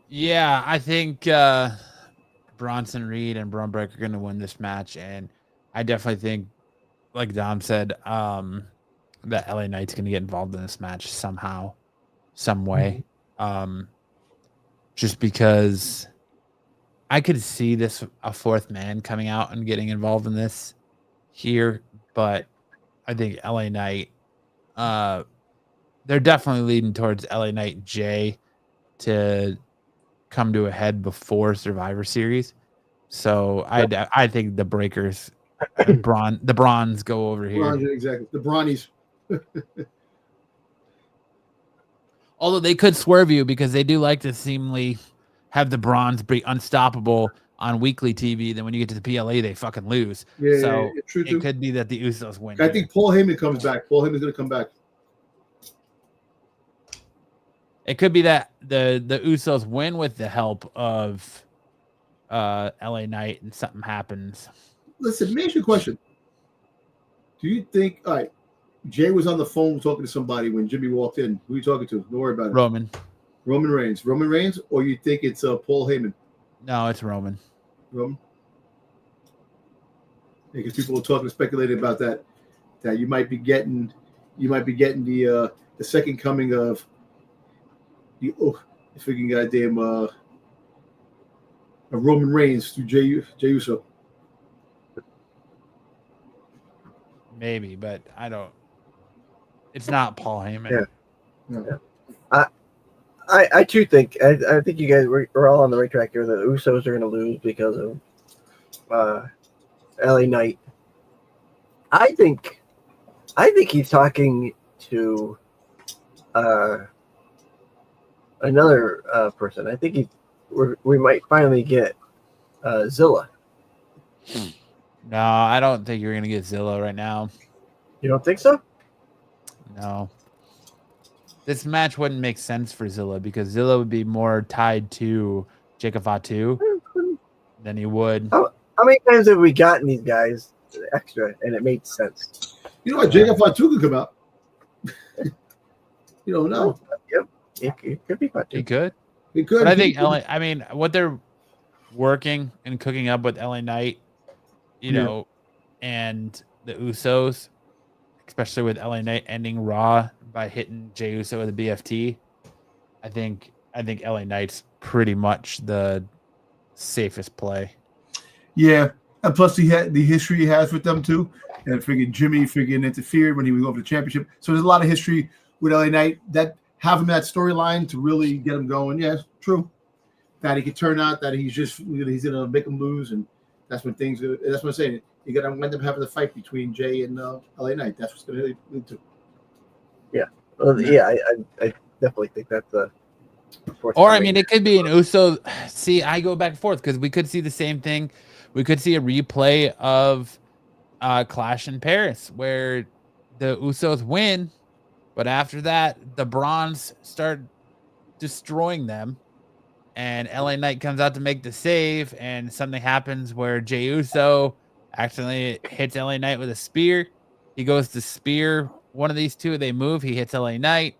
S2: Yeah, I think Bronson Reed and Braun Breaker are going to win this match, and I definitely think, like Dom said, that LA Knight's going to get involved in this match somehow, some way. Just because I could see a fourth man coming out and getting involved in this here, but I think LA Knight, they're definitely leading towards LA Knight Jay to come to a head before Survivor Series. So I think the Breakers, the Bronze go over here.
S1: Exactly. The Brawnies.
S2: Although they could swerve you because they do like to seemingly have the Bronze be unstoppable on weekly TV. Then when you get to the PLA, they fucking lose.
S1: Yeah,
S2: so
S1: true,
S2: it could be that the Usos win.
S1: I think Paul Heyman comes back. Paul Heyman's going to come back.
S2: It could be that the Usos win with the help of LA Knight and something happens.
S1: Listen, let me ask you a question. Do you think, all right, Jay was on the phone talking to somebody when Jimmy walked in. Who are you talking to? Don't worry about it.
S2: Roman
S1: Reigns. Roman Reigns, or you think it's Paul Heyman?
S2: No, it's Roman.
S1: Roman? Because people were talking, speculating about that you might be getting the second coming of the freaking goddamn of Roman Reigns through Jey Uso.
S2: Maybe, but I don't. It's not Paul Heyman.
S3: Yeah. No. I too think I think you guys we're all on the right track here. The Usos are going to lose because of LA Knight. I think he's talking to another person. I think we might finally get Zilla.
S2: No, I don't think you're gonna get Zilla right now.
S3: You don't think so?
S2: No. This match wouldn't make sense for Zilla because Zilla would be more tied to Jacob Fatu than he would.
S3: How many times have we gotten these guys extra and it made sense?
S1: You know what? Jacob Fatu could come out. You don't know.
S3: Yep. It could be Fatu.
S2: He could.
S1: He could.
S2: But I think I mean, what they're working and cooking up with LA Knight, you know, and the Usos, especially with LA Knight ending Raw by hitting Jey Uso with a BFT, I think LA Knight's pretty much the safest play. Yeah,
S1: and plus he had the history he has with them too, and Jimmy interfered when he was over the championship. So there's a lot of history with LA Knight that have him that storyline to really get him going. Yeah, true. That he could turn out that he's gonna make him lose, and that's when things. That's what I'm saying. You got to wind up having the fight between Jay and LA Knight. That's what's going to lead to.
S3: Yeah, I definitely think that's the.
S2: Or I mean, it could be an Uso. See, I go back and forth because we could see the same thing. We could see a replay of Clash in Paris where the Usos win, but after that, the Bronze start destroying them. And LA Knight comes out to make the save, and something happens where Jey Uso accidentally hits LA Knight with a spear. He goes to spear one of these two. They move. He hits LA Knight.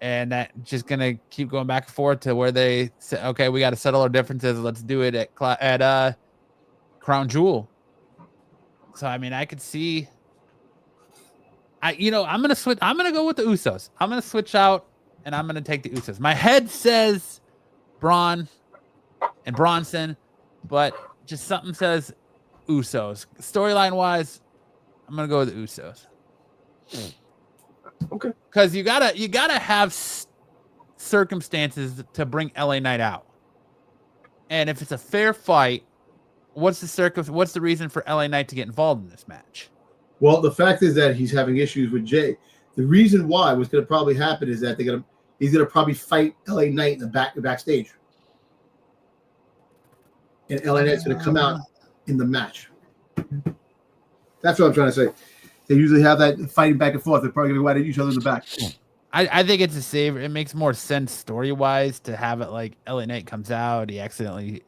S2: And that just going to keep going back and forth to where they say, okay, we got to settle our differences. Let's do it at Crown Jewel. So, I mean, I could see. I'm going to switch. I'm going to go with the Usos. I'm going to switch out, and I'm going to take the Usos. My head says Braun and Bronson, but just something says Usos. Storyline wise, I'm gonna go with the Usos.
S3: Okay.
S2: Because you gotta have circumstances to bring LA Knight out, and if it's a fair fight, what's the reason for LA Knight to get involved in this match?
S1: Well, the fact is that he's having issues with Jay. The reason why what's going to probably happen is that he's going to probably fight LA Knight in the backstage. And LA Knight's going to come out in the match. That's what I'm trying to say. They usually have that fighting back and forth. They're probably going to go at each other in the back.
S2: I think it's a save. It makes more sense story-wise to have it like LA Knight comes out. He accidentally,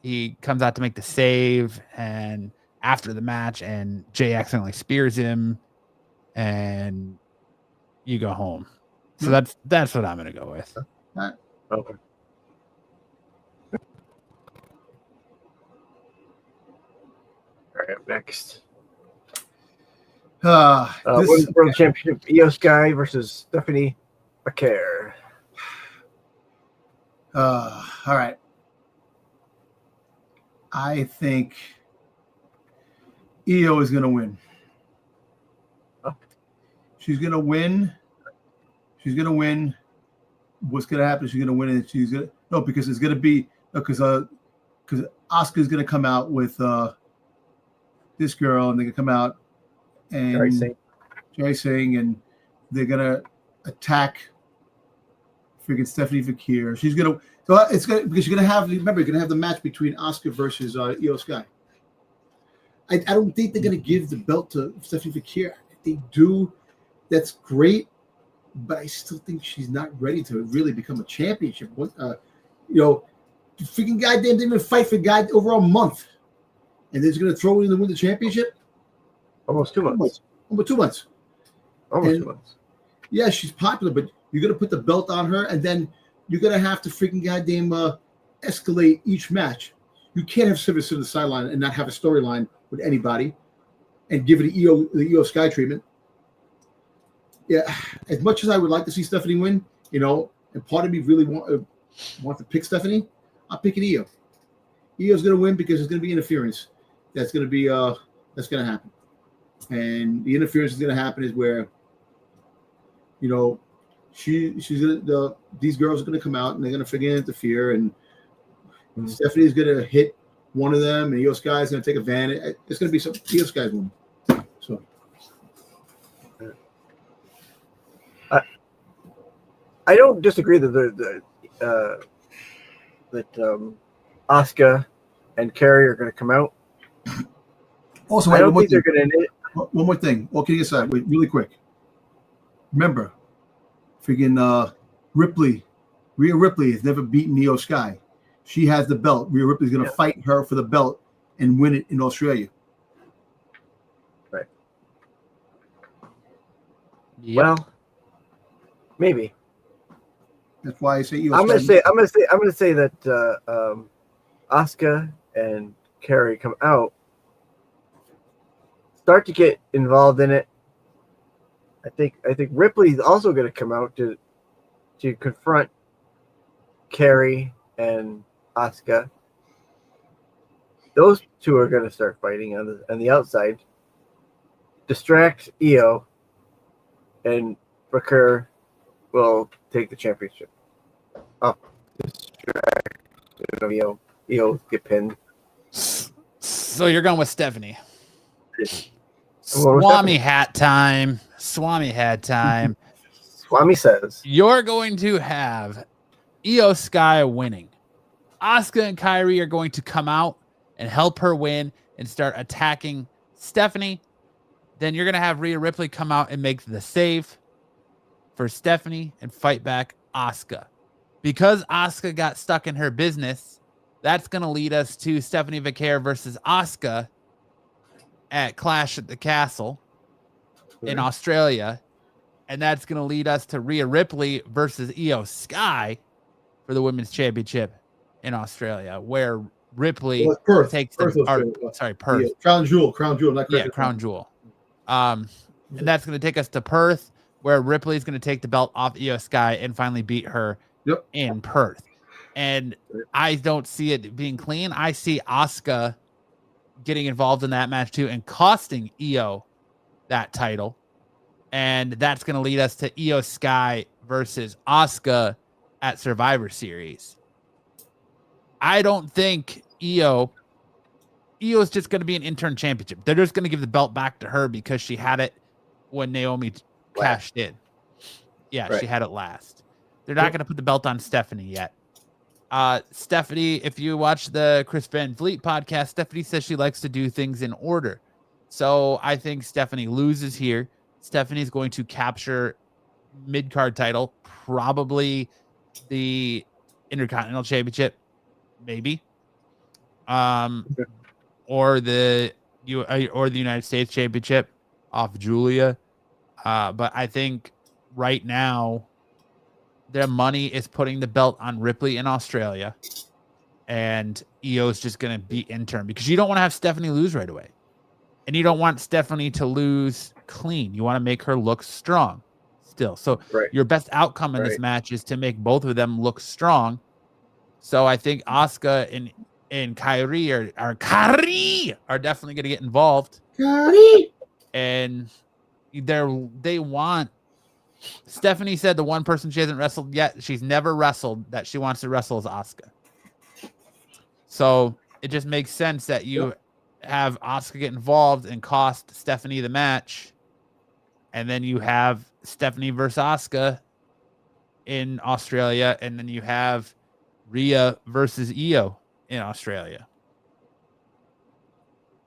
S2: he comes out to make the save, and after the match, and Jay accidentally spears him, and you go home. So that's what I'm going to go with.
S1: All right.
S3: Okay. All right, next. Women's World Championship, Io Sky versus Stephanie Vaquer.
S1: All right. I think Io is going to win.
S3: Oh.
S1: She's going to win. She's going to win. What's going to happen? She's going to win, and she's going to because it's going to be because Asuka's going to come out with this girl, and they're going to come out and Jerry Singh, and they're going to attack freaking Stephanie Vaquer. She's going to because you're going to have the match between Asuka versus Io Sky. I don't think they're going to give the belt to Stephanie Vaquer. If they do, that's great. But I still think she's not ready to really become a championship. Freaking goddamn didn't even fight for over a month, and they're just gonna throw her in to win the championship.
S3: Almost 2 months.
S1: Almost 2 months.
S3: Almost 2 months.
S1: Yeah, she's popular, but you're gonna put the belt on her, and then you're gonna have to freaking goddamn escalate each match. You can't have Civic sit on the sideline and not have a storyline with anybody, and give it the Io Sky treatment. Yeah, as much as I would like to see Stephanie win, and part of me really want to pick Stephanie, I'll pick Io. Io's going to win because there's going to be interference. That's going to happen, and the interference is going to happen is where, these girls are going to come out and they're going to freaking interfere, and Stephanie's going to hit one of them, and Io Sky's going to take advantage. It's going to be some Io Sky's winning. So.
S3: I don't disagree that Asuka and Kerry are going to come out.
S1: Also,
S3: I don't think they're going to.
S1: One more thing. All kidding aside, wait, really quick. Remember, freaking Rhea Ripley has never beaten Io Sky. She has the belt. Rhea Ripley's going to fight her for the belt and win it in Australia.
S3: Right.
S2: Yep.
S3: Well, maybe.
S1: That's why I say Io
S3: I'm gonna
S1: Sky.
S3: say that Asuka and Kerry come out, start to get involved in it. I think Ripley's also going to come out to confront Kerry and Asuka. Those two are going to start fighting on the outside. Distract Io, and Vaquer will take the championship. Oh, distract Io get pinned.
S2: So you're going with Stephanie.
S3: Swami
S2: hat time. Swami hat time.
S3: Swami says
S2: You're going to have Io Sky winning. Asuka and Kairi are going to come out and help her win and start attacking Stephanie. Then you're going to have Rhea Ripley come out and make the save for Stephanie and fight back Asuka. Because Asuka got stuck in her business, that's going to lead us to Stephanie Vaquer versus Asuka at Clash at the Castle in Australia. And that's going to lead us to Rhea Ripley versus Io Sky for the Women's Championship in Australia, where Ripley takes Perth.
S1: Yeah, Crown Jewel, not
S2: yeah, Crown Jewel. And that's going to take us to Perth, where Ripley is going to take the belt off Io Sky and finally beat her in Perth. And I don't see it being clean. I see Asuka getting involved in that match too and costing Io that title. And that's going to lead us to Io Sky versus Asuka at Survivor Series. I don't think Io is just going to be an interim championship. They're just going to give the belt back to her because she had it when Naomi cashed in. Yeah, right. She had it last. They're not going to put the belt on Stephanie yet. Stephanie, if you watch the Chris Van Vliet podcast, Stephanie says she likes to do things in order. So I think Stephanie loses here. Stephanie's going to capture mid-card title, probably the Intercontinental Championship, maybe, or the United States Championship off Julia. But I think right now their money is putting the belt on Ripley in Australia, and Io's just going to be interim because you don't want to have Stephanie lose right away, and you don't want Stephanie to lose clean. You want to make her look strong still. So your best outcome in this match is to make both of them look strong. So I think Asuka and Kairi are definitely going to get involved.
S1: Kairi!
S2: And they want. Stephanie said the one person she hasn't wrestled yet, she's never wrestled, that she wants to wrestle is Asuka. So it just makes sense that you have Asuka get involved and cost Stephanie the match, and then you have Stephanie versus Asuka in Australia, and then you have Rhea versus Io in Australia.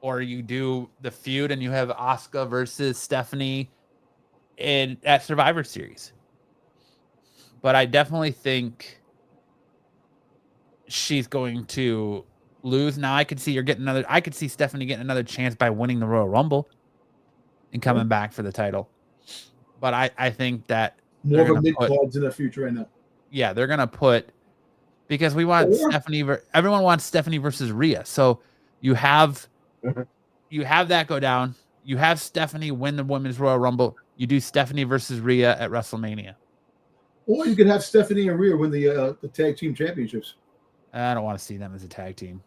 S2: Or you do the feud and you have Asuka versus Stephanie at Survivor Series. But I definitely think she's going to lose. Now I could see Stephanie getting another chance by winning the Royal Rumble and coming back for the title. But I think that
S1: more of a mid-cards in the future right now.
S2: Yeah, they're gonna put, because we want Stephanie. Everyone wants Stephanie versus Rhea. So you have that go down. You have Stephanie win the Women's Royal Rumble. You do Stephanie versus Rhea at WrestleMania.
S1: Or you could have Stephanie and Rhea win the tag team championships.
S2: I don't want to see them as a tag team.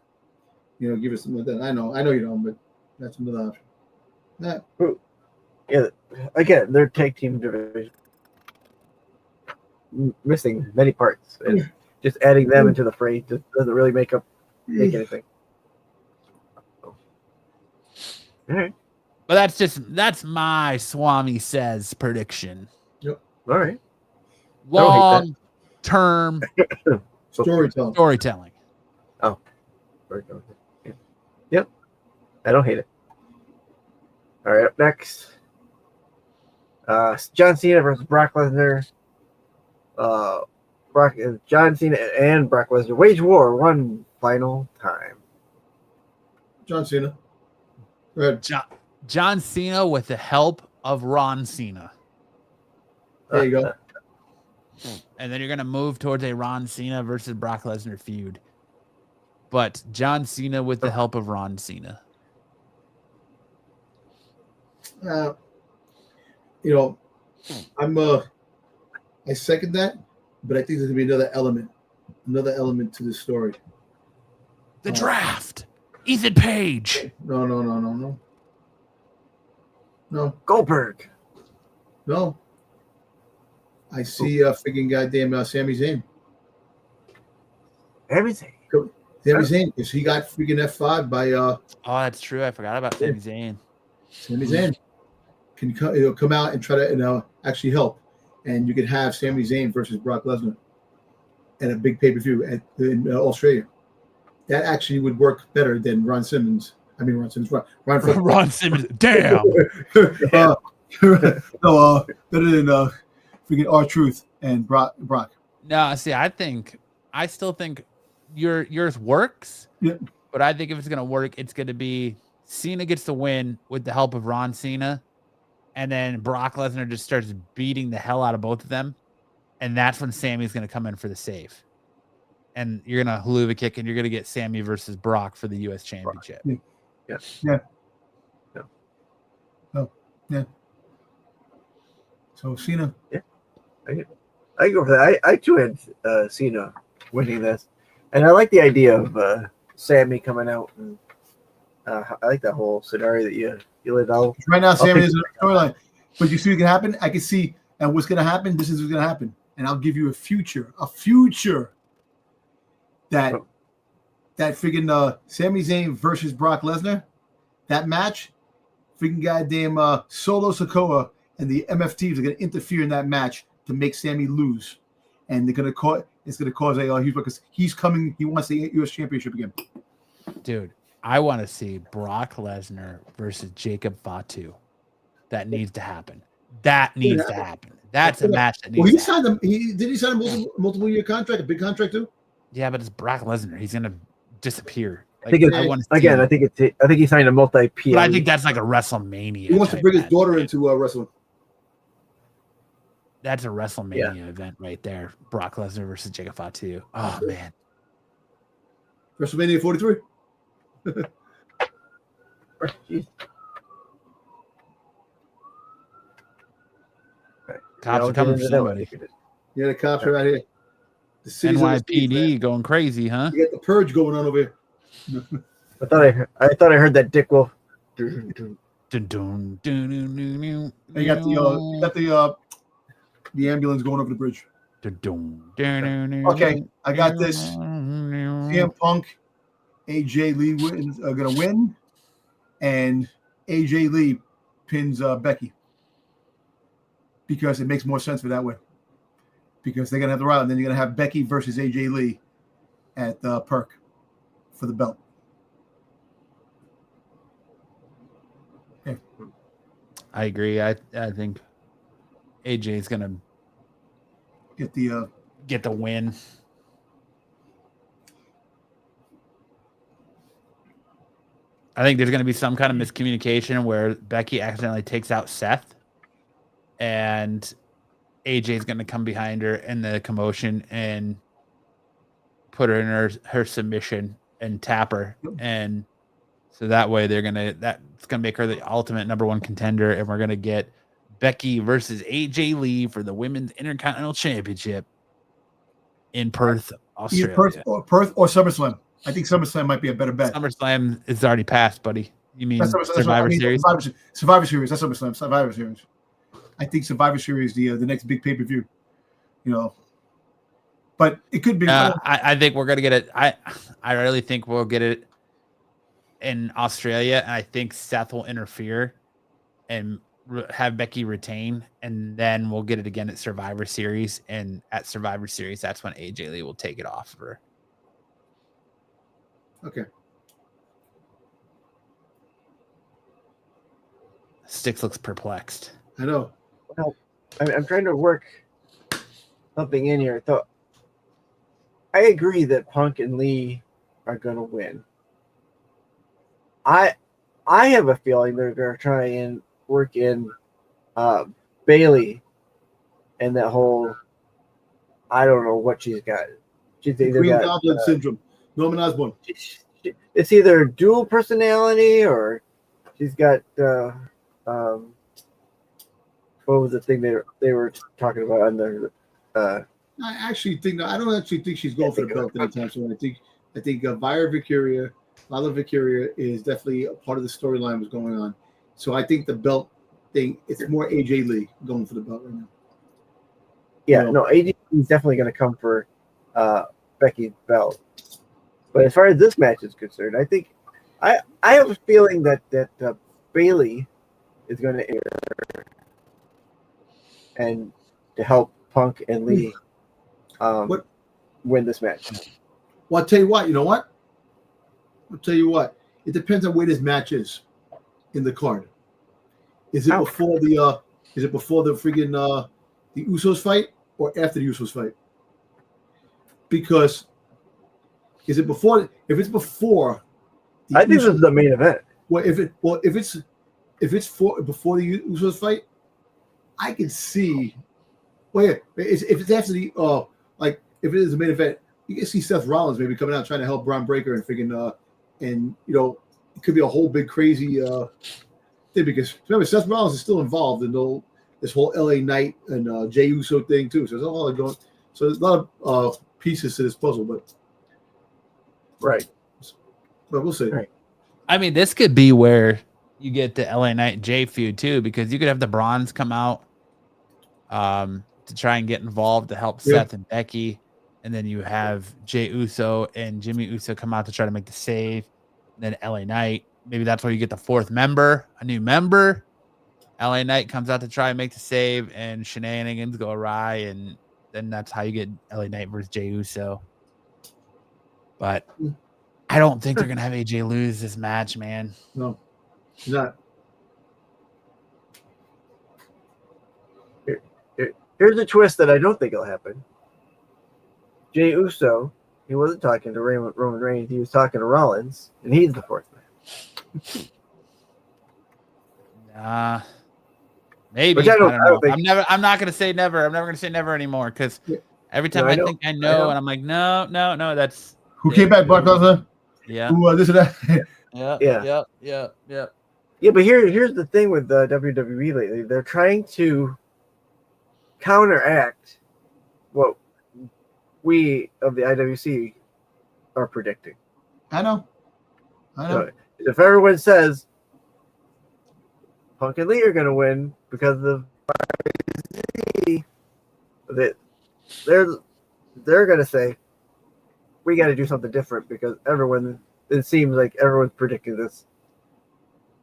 S1: Give us something like that. I know you don't, but that's another option.
S3: Yeah, again, their tag team division missing many parts, and just adding them into the fray just doesn't really make anything. All right.
S2: But that's my Swami Says prediction.
S1: Yep.
S3: All right.
S2: Long term storytelling.
S3: Oh. Yep. I don't hate it. All right, up next. John Cena versus Brock Lesnar. John Cena and Brock Lesnar wage war one final time.
S1: John Cena. Go ahead.
S2: John Cena with the help of Ron Cena.
S1: There you go.
S2: And then you're going to move towards a Ron Cena versus Brock Lesnar feud. But John Cena with the help of Ron Cena.
S1: I second that, but I think there's gonna be another element to this story.
S2: The draft. Ethan Page.
S1: No.
S3: Goldberg.
S1: No. I see freaking goddamn Sami Zayn.
S3: Sami
S1: Zayn, because he got freaking F5 by
S2: Oh, that's true. I forgot about Sami Zayn.
S1: Sami Zayn can come out and try to actually help, and you could have Sami Zayn versus Brock Lesnar at a big pay-per-view in Australia. That actually would work better than Ron Simmons. Ron Simmons.
S2: Damn.
S1: Better than freaking R-Truth and Brock.
S2: No, see, I still think yours works.
S1: Yeah.
S2: But I think if it's gonna work, it's gonna be Cena gets the win with the help of Ron Cena, and then Brock Lesnar just starts beating the hell out of both of them, and that's when Sammy's gonna come in for the save, and you're gonna haluva kick, and you're gonna get Sammy versus Brock for the U.S. Championship.
S1: Yeah. So Cena.
S3: Yeah, I go for that. I too had Cena winning this, and I like the idea of Sammy coming out, and I like that whole scenario that you laid out.
S1: Right now, Sammy is in the storyline, but you see what can happen. I can see, and what's going to happen. This is what's going to happen, and I'll give you a future that freaking Sami Zayn versus Brock Lesnar, that match, freaking goddamn Solo Sikoa and the MFTs are going to interfere in that match to make Sammy lose, and they're going to cause a huge because he's coming. He wants the U.S. Championship again.
S2: Dude, I want to see Brock Lesnar versus Jacob Fatu. That needs to happen. That needs to happen. That's a match that needs
S1: he
S2: to
S1: signed
S2: happen.
S1: Did he sign a multiple year contract, a big contract too?
S2: Yeah, but it's Brock Lesnar. He's gonna disappear.
S3: Like, I think he signed a multi-PL.
S2: But I think that's like a WrestleMania.
S1: He wants to bring his daughter into wrestling.
S2: That's a WrestleMania event right there. Brock Lesnar versus Jacob Fatu. Oh man.
S1: WrestleMania 43.
S2: Cops are coming for somebody.
S1: Yeah, the cops are right here. The
S2: NYPD going crazy, huh?
S1: You got the purge going on over here.
S3: I thought I heard that Dick Wolf.
S2: And
S1: you got the ambulance going over the bridge. Okay, I got this. CM Punk, AJ Lee are gonna win, and AJ Lee pins Becky because it makes more sense for that way. Because they're gonna have the round, and then you're gonna have Becky versus AJ Lee at Perk for the belt. Yeah.
S2: I agree. I think AJ is gonna
S1: get the
S2: win. I think there's going to be some kind of miscommunication where Becky accidentally takes out Seth, and AJ is going to come behind her in the commotion and put her in her submission and tap her, and so that way that's going to make her the ultimate number one contender, and we're going to get Becky versus AJ Lee for the Women's Intercontinental Championship in Perth, Australia.
S1: Perth or SummerSlam. I think SummerSlam might be a better bet.
S2: SummerSlam is already passed, buddy. You mean Survivor Series?
S1: Survivor Series. That's SummerSlam. Survivor Series. I think Survivor Series the next big pay-per-view. But it could be.
S2: I think we're gonna get it. I really think we'll get it in Australia, and I think Seth will interfere and have Becky retain, and then we'll get it again at Survivor Series. And at Survivor Series, that's when AJ Lee will take it off of her.
S1: Okay.
S2: Sticks looks perplexed.
S1: I know.
S3: Well, I'm trying to work something in here. I agree that Punk and Lee are going to win. I have a feeling they're going to try and work in Bailey and that whole, I don't know what she's got. She's either
S1: Green
S3: got
S1: Goblin syndrome. Norman Osborn.
S3: It's either dual personality or she's got what was the thing they were talking about on the
S1: I don't actually think she's going for the belt anytime soon. I think Lala Vaquer is definitely a part of the storyline was going on. So I think the belt thing, it's more AJ Lee going for the belt right now.
S3: Yeah, no, AJ is definitely going to come for Becky's belt. But as far as this match is concerned, I think I have a feeling that Bailey is going to enter and to help Punk and Lee win this match.
S1: Well, I'll tell you what. You know what? I'll tell you what. It depends on where this match is in the card. Is it before the friggin' the Usos fight or after the Usos fight? Because is it before? If it's before,
S3: I think this is the main event.
S1: Well, if it's before the Usos fight, I can see. Well, yeah, if it's after the like if it is the main event, you can see Seth Rollins maybe coming out trying to help Braun Breaker and freaking and it could be a whole big crazy thing because remember Seth Rollins is still involved in this whole LA Knight and Jey Uso thing too. So there's a lot of going. So there's a lot of pieces to this puzzle, but
S3: right.
S1: But we'll see.
S3: Right.
S2: I mean, this could be where you get the LA Knight Jay feud too, because you could have the Bronze come out to try and get involved to help Seth and Becky, and then you have Jey Uso and Jimmy Uso come out to try to make the save. And then LA Knight, maybe that's where you get the fourth member, a new member. LA Knight comes out to try and make the save, and shenanigans go awry, and then that's how you get LA Knight versus Jey Uso. But I don't think they're gonna have AJ lose this match, man.
S1: No, he's not.
S3: Here's a twist that I don't think will happen. Jey Uso, he wasn't talking to Roman Reigns. He was talking to Rollins, and he's the fourth man.
S2: Nah, maybe.
S3: Which I don't
S2: know. I'm not gonna say never. I'm never gonna say never anymore because every time I think I know, and I'm like, no. That's
S1: who came back, Brock Lesnar.
S2: Yeah.
S1: Who this and that.
S2: Yeah.
S3: Yeah, but here's the thing with WWE lately. They're trying to counteract what we of the IWC are predicting.
S1: I know.
S3: So if everyone says Punk and Lee are going to win because of that, they're going to say we got to do something different because it seems like everyone's predicting this.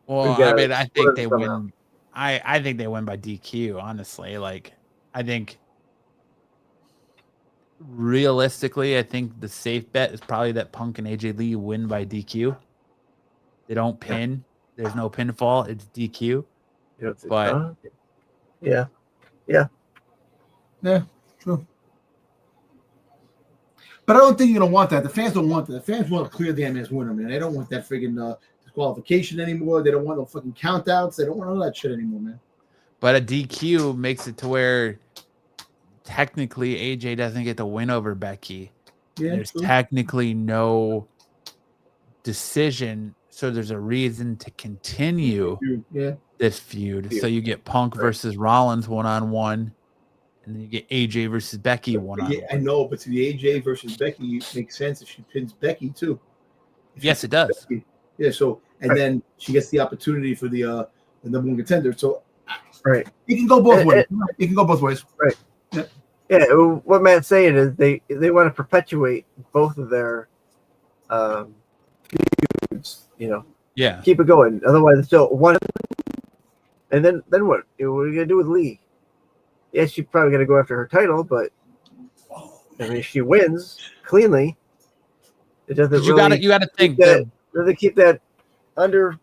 S2: Well, I mean, I think they win. I think they win by DQ. Honestly, like I think realistically, I think the safe bet is probably that Punk and AJ Lee win by DQ. They don't pin. Yeah. There's no pinfall. It's DQ. But
S3: yeah,
S1: true. But I don't think you're gonna want that. The fans don't want that. The fans want a clear damn ass winner, man. They don't want that friggin' disqualification anymore. They don't want no fucking countouts. They don't want all that shit anymore, man.
S2: But a DQ makes it to where technically AJ doesn't get the win over Becky. Yeah, there's technically no decision, so there's a reason to continue this feud. So you get Punk versus Rollins 1-on-1, and then you get AJ versus Becky 1-on-1.
S1: I know, but to the AJ versus Becky makes sense if she pins Becky too.
S2: Yes, it does.
S1: Becky. Yeah, so then she gets the opportunity for the number one contender. So
S3: right,
S1: you can go both ways. You can go both ways.
S3: Right. Yeah. What Matt's saying is they want to perpetuate both of their feuds.
S2: Yeah.
S3: Keep it going. Otherwise, it's still one. And then what? What are you gonna do with Lee? Yeah, she's probably gonna go after her title, but I mean, if she wins cleanly, it doesn't.
S2: You gotta think
S3: that doesn't keep that under.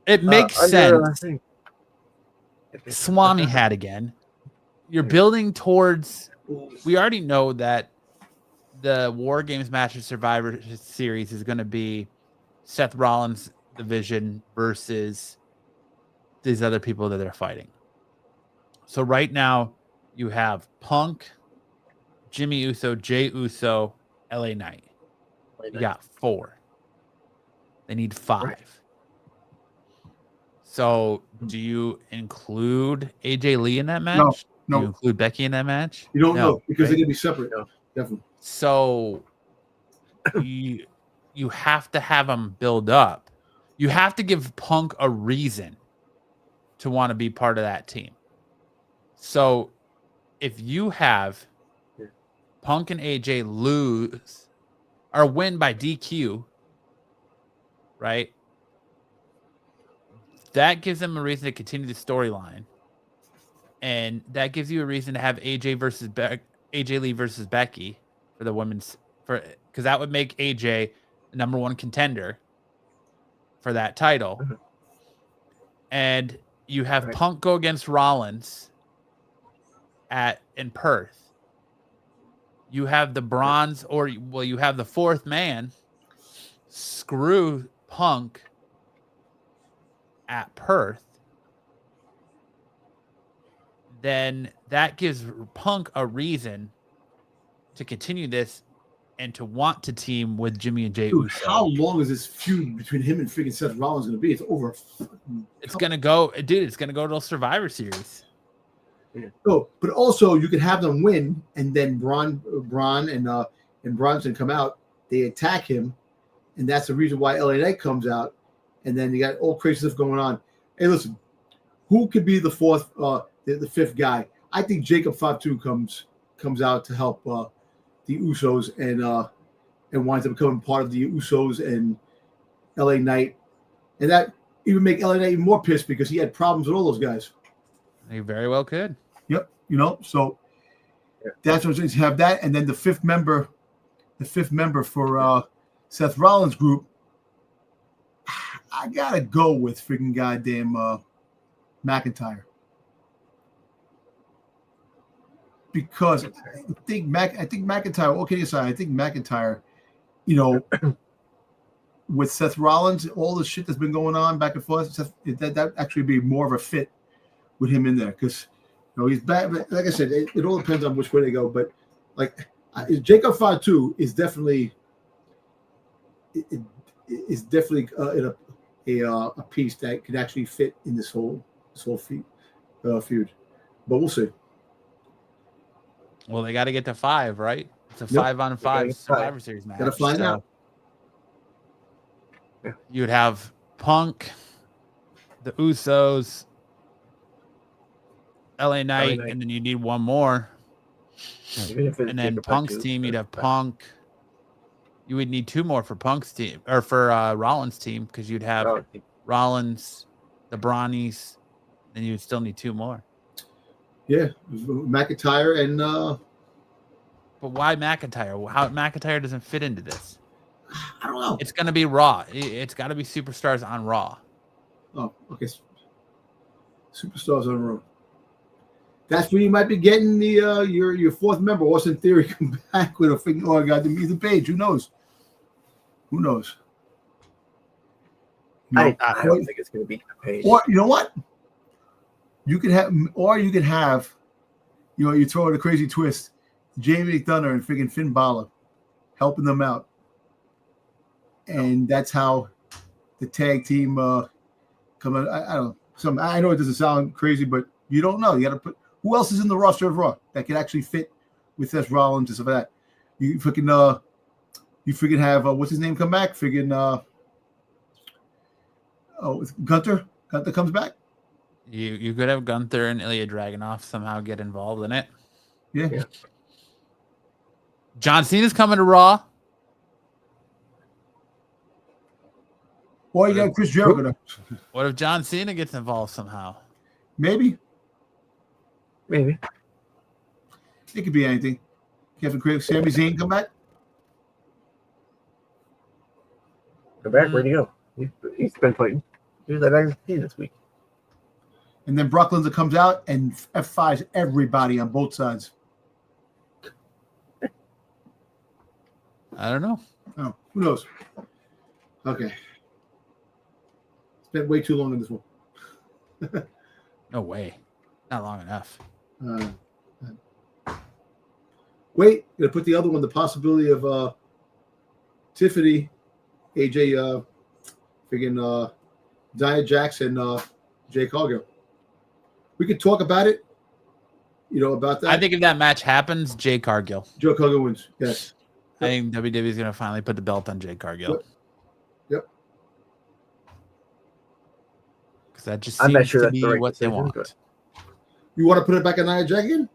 S2: It makes sense. Swami hat again. You're building towards. We already know that the War Games match of Survivor Series is going to be Seth Rollins, The Vision versus these other people that they're fighting. So right now you have Punk, Jimmy Uso, Jey Uso, LA Knight. You got 4. They need 5. Right. So do you include AJ Lee in that match?
S1: No.
S2: Do you include Becky in that match?
S1: You don't know because they're going to be separate. No, definitely.
S2: So you have to have them build up. You have to give Punk a reason to want to be part of that team. So if you have Punk and AJ lose or win by DQ, right? That gives them a reason to continue the storyline. And that gives you a reason to have AJ Lee versus Becky for the women's, because that would make AJ the number 1 contender for that title. Mm-hmm. And you have Punk go against Rollins in Perth. You have the bronze, you have the 4th man screw Punk at Perth. Then that gives Punk a reason to continue this and to want to team with Jimmy and Jey Uso.
S1: How long is this feud between him and freaking Seth Rollins going to be? It's over.
S2: It's going to go, dude. It's going to go to Survivor Series.
S1: Yeah. Oh, but also you could have them win, and then Braun and Bronson come out. They attack him, and that's the reason why LA Knight comes out. And then you got all crazy stuff going on. Hey, listen, who could be the 5th guy? I think Jacob Fatu comes out to help the Usos and winds up becoming part of the Usos and LA Knight, and that even make LA Knight even more pissed because he had problems with all those guys.
S2: He very well could.
S1: Yep, so that's what I'm saying. Have that, and then the 5th member the fifth member for Seth Rollins' group, I gotta go with freaking goddamn McIntyre. Because I think McIntyre, okay aside, I think McIntyre, with Seth Rollins, all the shit that's been going on back and forth, that actually be more of a fit with him in there. Because he's bad. Like I said, it all depends on which way they go. But like Jacob Fatu is definitely a piece that could actually fit in this whole feud. But we'll see.
S2: Well, they got to get to 5, right? It's a 5-on-5 Survivor Series match.
S1: Got to find out.
S2: You'd have Punk, the Usos, LA Knight, and then you need one more. And then Punk's team, you'd have Punk. You would need 2 more for Punk's team, or for Rollins' team, because you'd have Rollins, the Brawnies, then you'd still need 2 more. Yeah,
S1: McIntyre and.
S2: But why McIntyre? How McIntyre doesn't fit into this?
S1: I don't know.
S2: It's going to be Raw. It's got to be superstars on Raw.
S1: Oh, okay. Superstars on Raw. That's when you might be getting the your fourth member, Austin Theory, come back with a thing. Oh, I got them Ethan Page. Who knows? Who knows?
S3: I don't think it's going to be Page.
S1: Or you know what? You could have, you throw in a crazy twist, Jamie McDonough and freaking Finn Balor helping them out. And that's how the tag team come out. I don't know. I know it doesn't sound crazy, but you don't know. You got to put who else is in the roster of Raw that could actually fit with Seth Rollins and stuff like that. You freaking have what's his name come back? Freaking Gunther. Gunther comes back.
S2: You could have Gunther and Ilya Dragunov somehow get involved in it.
S1: Yeah.
S2: John Cena's coming to Raw.
S1: Or you got Chris Jericho.
S2: What if John Cena gets involved somehow?
S1: Maybe.
S3: It
S1: could be anything. Kevin Craig, Sami Zayn come back?
S3: Go back? Where'd he go? He's been fighting. He was at NXT this week.
S1: And then Brock Lesnar comes out and F5s everybody on both sides.
S2: I don't know.
S1: Oh, who knows? Okay. Spent way too long in this one.
S2: No way. Not long enough.
S1: Wait, gonna put the other one, the possibility of Tiffany, AJ, freaking Nia Jax and Jay Cargill. We could talk about it, about that.
S2: I think if that match happens, Jay Cargill.
S1: Joe Cargill wins. Yes.
S2: I think WWE is going to finally put the belt on Jay Cargill.
S1: Yep.
S2: Because that just seems to be what they want.
S1: You want to put it back on Nia Jax again?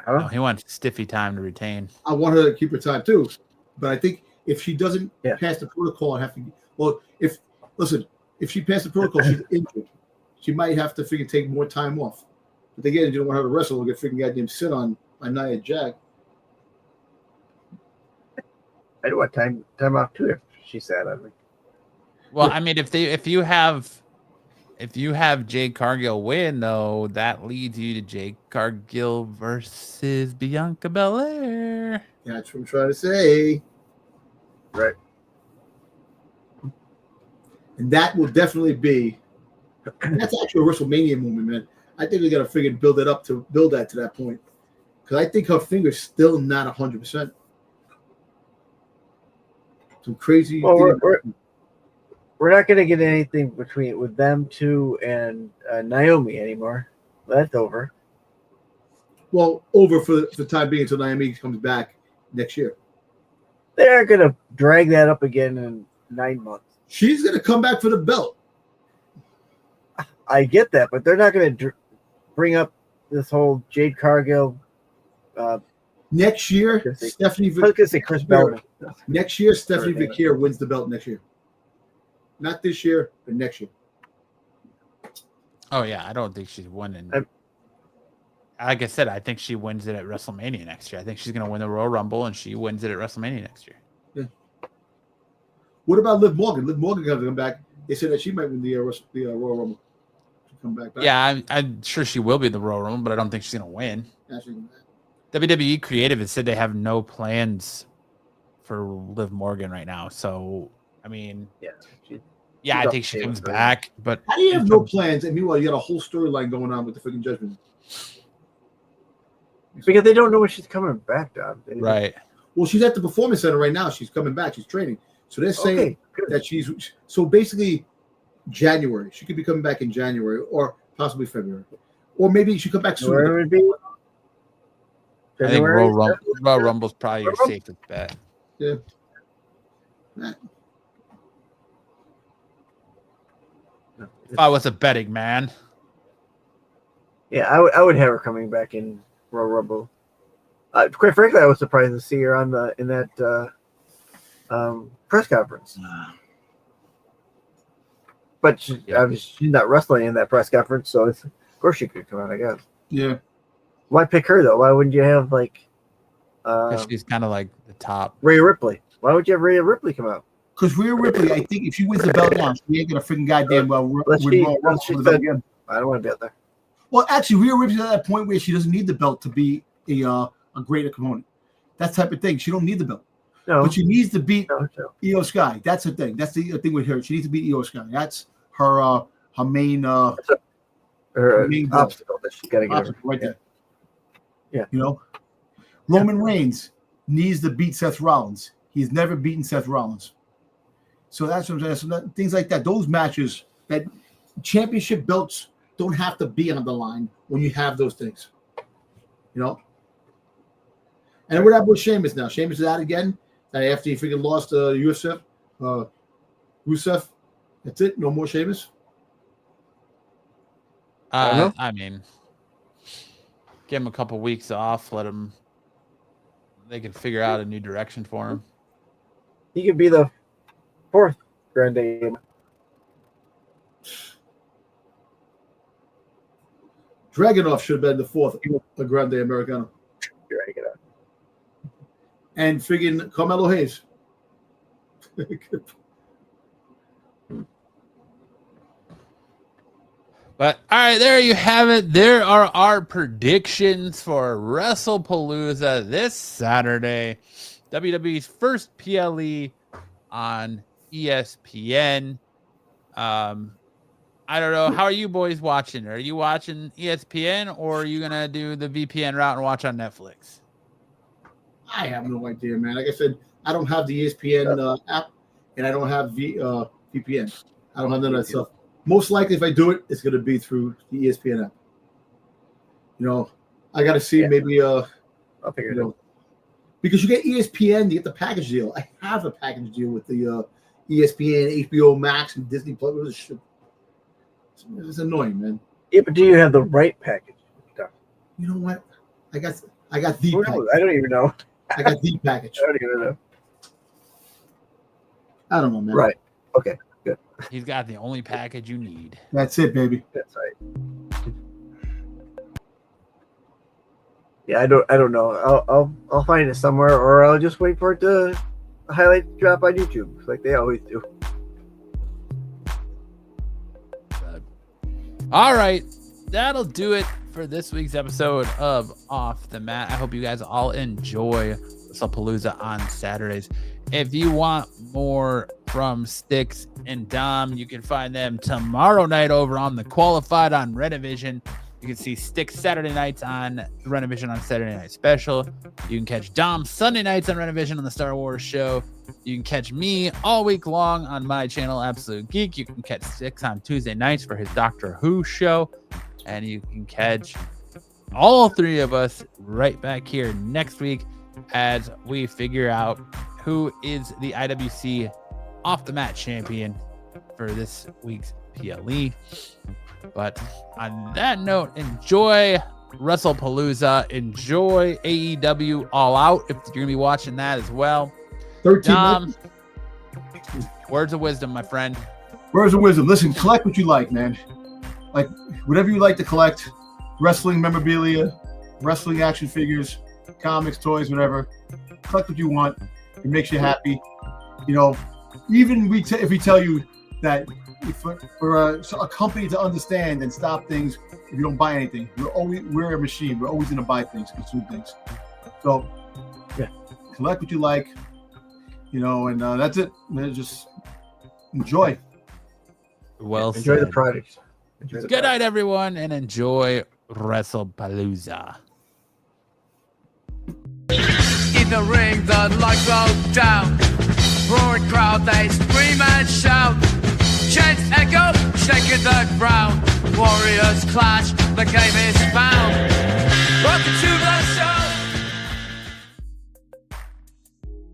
S2: No, he wants stiffy time to retain.
S1: I want her to keep her time too, but I think if she doesn't pass the protocol, if she passed the protocol, she's injured. She might have to take more time off. But again, you don't want her to wrestle or get freaking goddamn sit on Nia Jax.
S3: I do want time off too if she said. I mean.
S2: Well, I mean, if you have Jade Cargill win, though, that leads you to Jade Cargill versus Bianca Belair.
S1: That's what I'm trying to say.
S3: Right.
S1: And that will definitely be. That's actually a WrestleMania moment, man. I think we got to freaking build that to that point, because I think her finger's still not 100%. Some crazy.
S3: Well, we're not going to get anything with them two and Naomi anymore. That's over.
S1: Well, over for the time being until Naomi comes back next year.
S3: They're going to drag that up again in 9 months.
S1: She's going to come back for the belt.
S3: I get that, but they're not going to bring up this whole Jade Cargill.
S1: Next year, Stephanie
S3: Vaquer.
S1: Next year, Stephanie Vaquer wins the belt next year. Not this year, but next year.
S2: Oh, yeah. I don't think she's winning. like I said, I think she wins it at WrestleMania next year. I think she's going to win the Royal Rumble, and she wins it at WrestleMania next year.
S1: Yeah. What about Liv Morgan? Liv Morgan got to come back. They said that she might win the Royal Rumble. She'll come back.
S2: Yeah, I'm sure she will be the Royal Rumble, but I don't think she's going to win.
S1: Actually,
S2: WWE Creative has said they have no plans for Liv Morgan right now. So, I mean, I think she comes back. But
S1: how do you have no plans? And meanwhile, you got a whole storyline going on with the freaking Judgment.
S3: Because they don't know when she's coming back, Dom.
S2: Right.
S1: Well, she's at the Performance Center right now. She's coming back. She's training. So they're saying that she's so basically January. She could be coming back in January or possibly February, or maybe she come back sooner.
S3: Where would be?
S2: I think Royal Rumble's probably your safest bet.
S1: Yeah.
S2: If I was a betting man.
S3: Yeah, I would have her coming back in Royal Rumble. Quite frankly, I was surprised to see her in that press conference. But she's not wrestling in that press conference, so of course she could come out, I guess.
S1: Yeah.
S3: Why pick her though? Why wouldn't you have
S2: she's kind of like the top.
S3: Rhea Ripley? Why would you have Rhea Ripley come out?
S1: Because Rhea Ripley, I think if she wins the belt now, she ain't gonna freaking goddamn well.
S3: I don't want to be out there.
S1: Well, actually, Rhea Ripley's at that point where she doesn't need the belt to be a great opponent. That type of thing. She don't need the belt.
S3: No.
S1: But she needs to beat Io Sky. That's the thing. That's the thing with her. She needs to beat Io Sky. That's her main
S3: her main obstacle that she got to get
S1: right there.
S3: Yeah.
S1: You know, Roman Reigns needs to beat Seth Rollins. He's never beaten Seth Rollins. So that's what I'm saying. So things like that. Those matches, that championship belts don't have to be on the line when you have those things. You know? And what happened with Sheamus now? Sheamus is out again. After he freaking lost Rusev. That's it. No more Sheamus.
S2: I mean, give him a couple weeks off. Let him. They can figure out a new direction for him.
S3: He could be the fourth Grande.
S1: Dragunov should have been the fourth Grande Americano. And friggin' Carmelo Hayes.
S2: But all right, there you have it. There are our predictions for WrestlePalooza this Saturday. WWE's first PLE on ESPN. I don't know. How are you boys watching? Are you watching ESPN or are you gonna do the VPN route and watch on Netflix?
S1: I have no idea, man. Like I said, I don't have the ESPN app, and I don't have VPN. I don't have none of that stuff. Most likely, if I do it, it's going to be through the ESPN app. You know, I got to see maybe
S3: I'll figure it out.
S1: Because you get ESPN, you get the package deal. I have a package deal with the ESPN, HBO Max, and Disney Plus. It's annoying, man.
S3: Yeah, but do you have the right package?
S1: You know what? I got the package.
S3: I don't even know.
S1: I got the package.
S3: I don't even know.
S1: I don't know, man.
S3: Right. Okay. Good.
S2: He's got the only package you need.
S1: That's it, baby.
S3: That's right. Yeah, I don't know. I'll find it somewhere, or I'll just wait for it to highlight drop on YouTube, like they always do.
S2: All right, that'll do it for this week's episode of Off the Mat. I hope you guys all enjoy WrestlePalooza on Saturdays. If you want more from Styx and Dom, you can find them tomorrow night over on The Qualified on Renovision. You can see Styx Saturday nights on Renovision on Saturday Night Special. You can catch Dom Sunday nights on Renovision on the Star Wars show. You can catch me all week long on my channel, Absolute Geek. You can catch Styx on Tuesday nights for his Doctor Who show. And you can catch all three of us right back here next week as we figure out who is the IWC Off the Mat champion for this week's PLE. But on that note, enjoy WrestlePalooza. Enjoy AEW All Out if you're going to be watching that as well.
S1: 13
S2: words of wisdom, my friend.
S1: Words of wisdom. Listen, collect what you like, man. Like, whatever you like to collect, wrestling memorabilia, wrestling action figures, comics, toys, whatever. Collect what you want. It makes you happy. You know, even if we tell you that for a company to understand and stop things if you don't buy anything, we're a machine. We're always going to buy things, consume things. So, yeah, collect what you like. You know, and that's it. Just enjoy.
S2: Well
S3: enjoy
S2: said.
S3: the product.
S2: Good night, everyone, and enjoy WrestlePalooza.
S4: In the ring, the lights go down. Roaring crowd, they scream and shout. Chants echo, shaking the ground. Warriors clash, the game is found.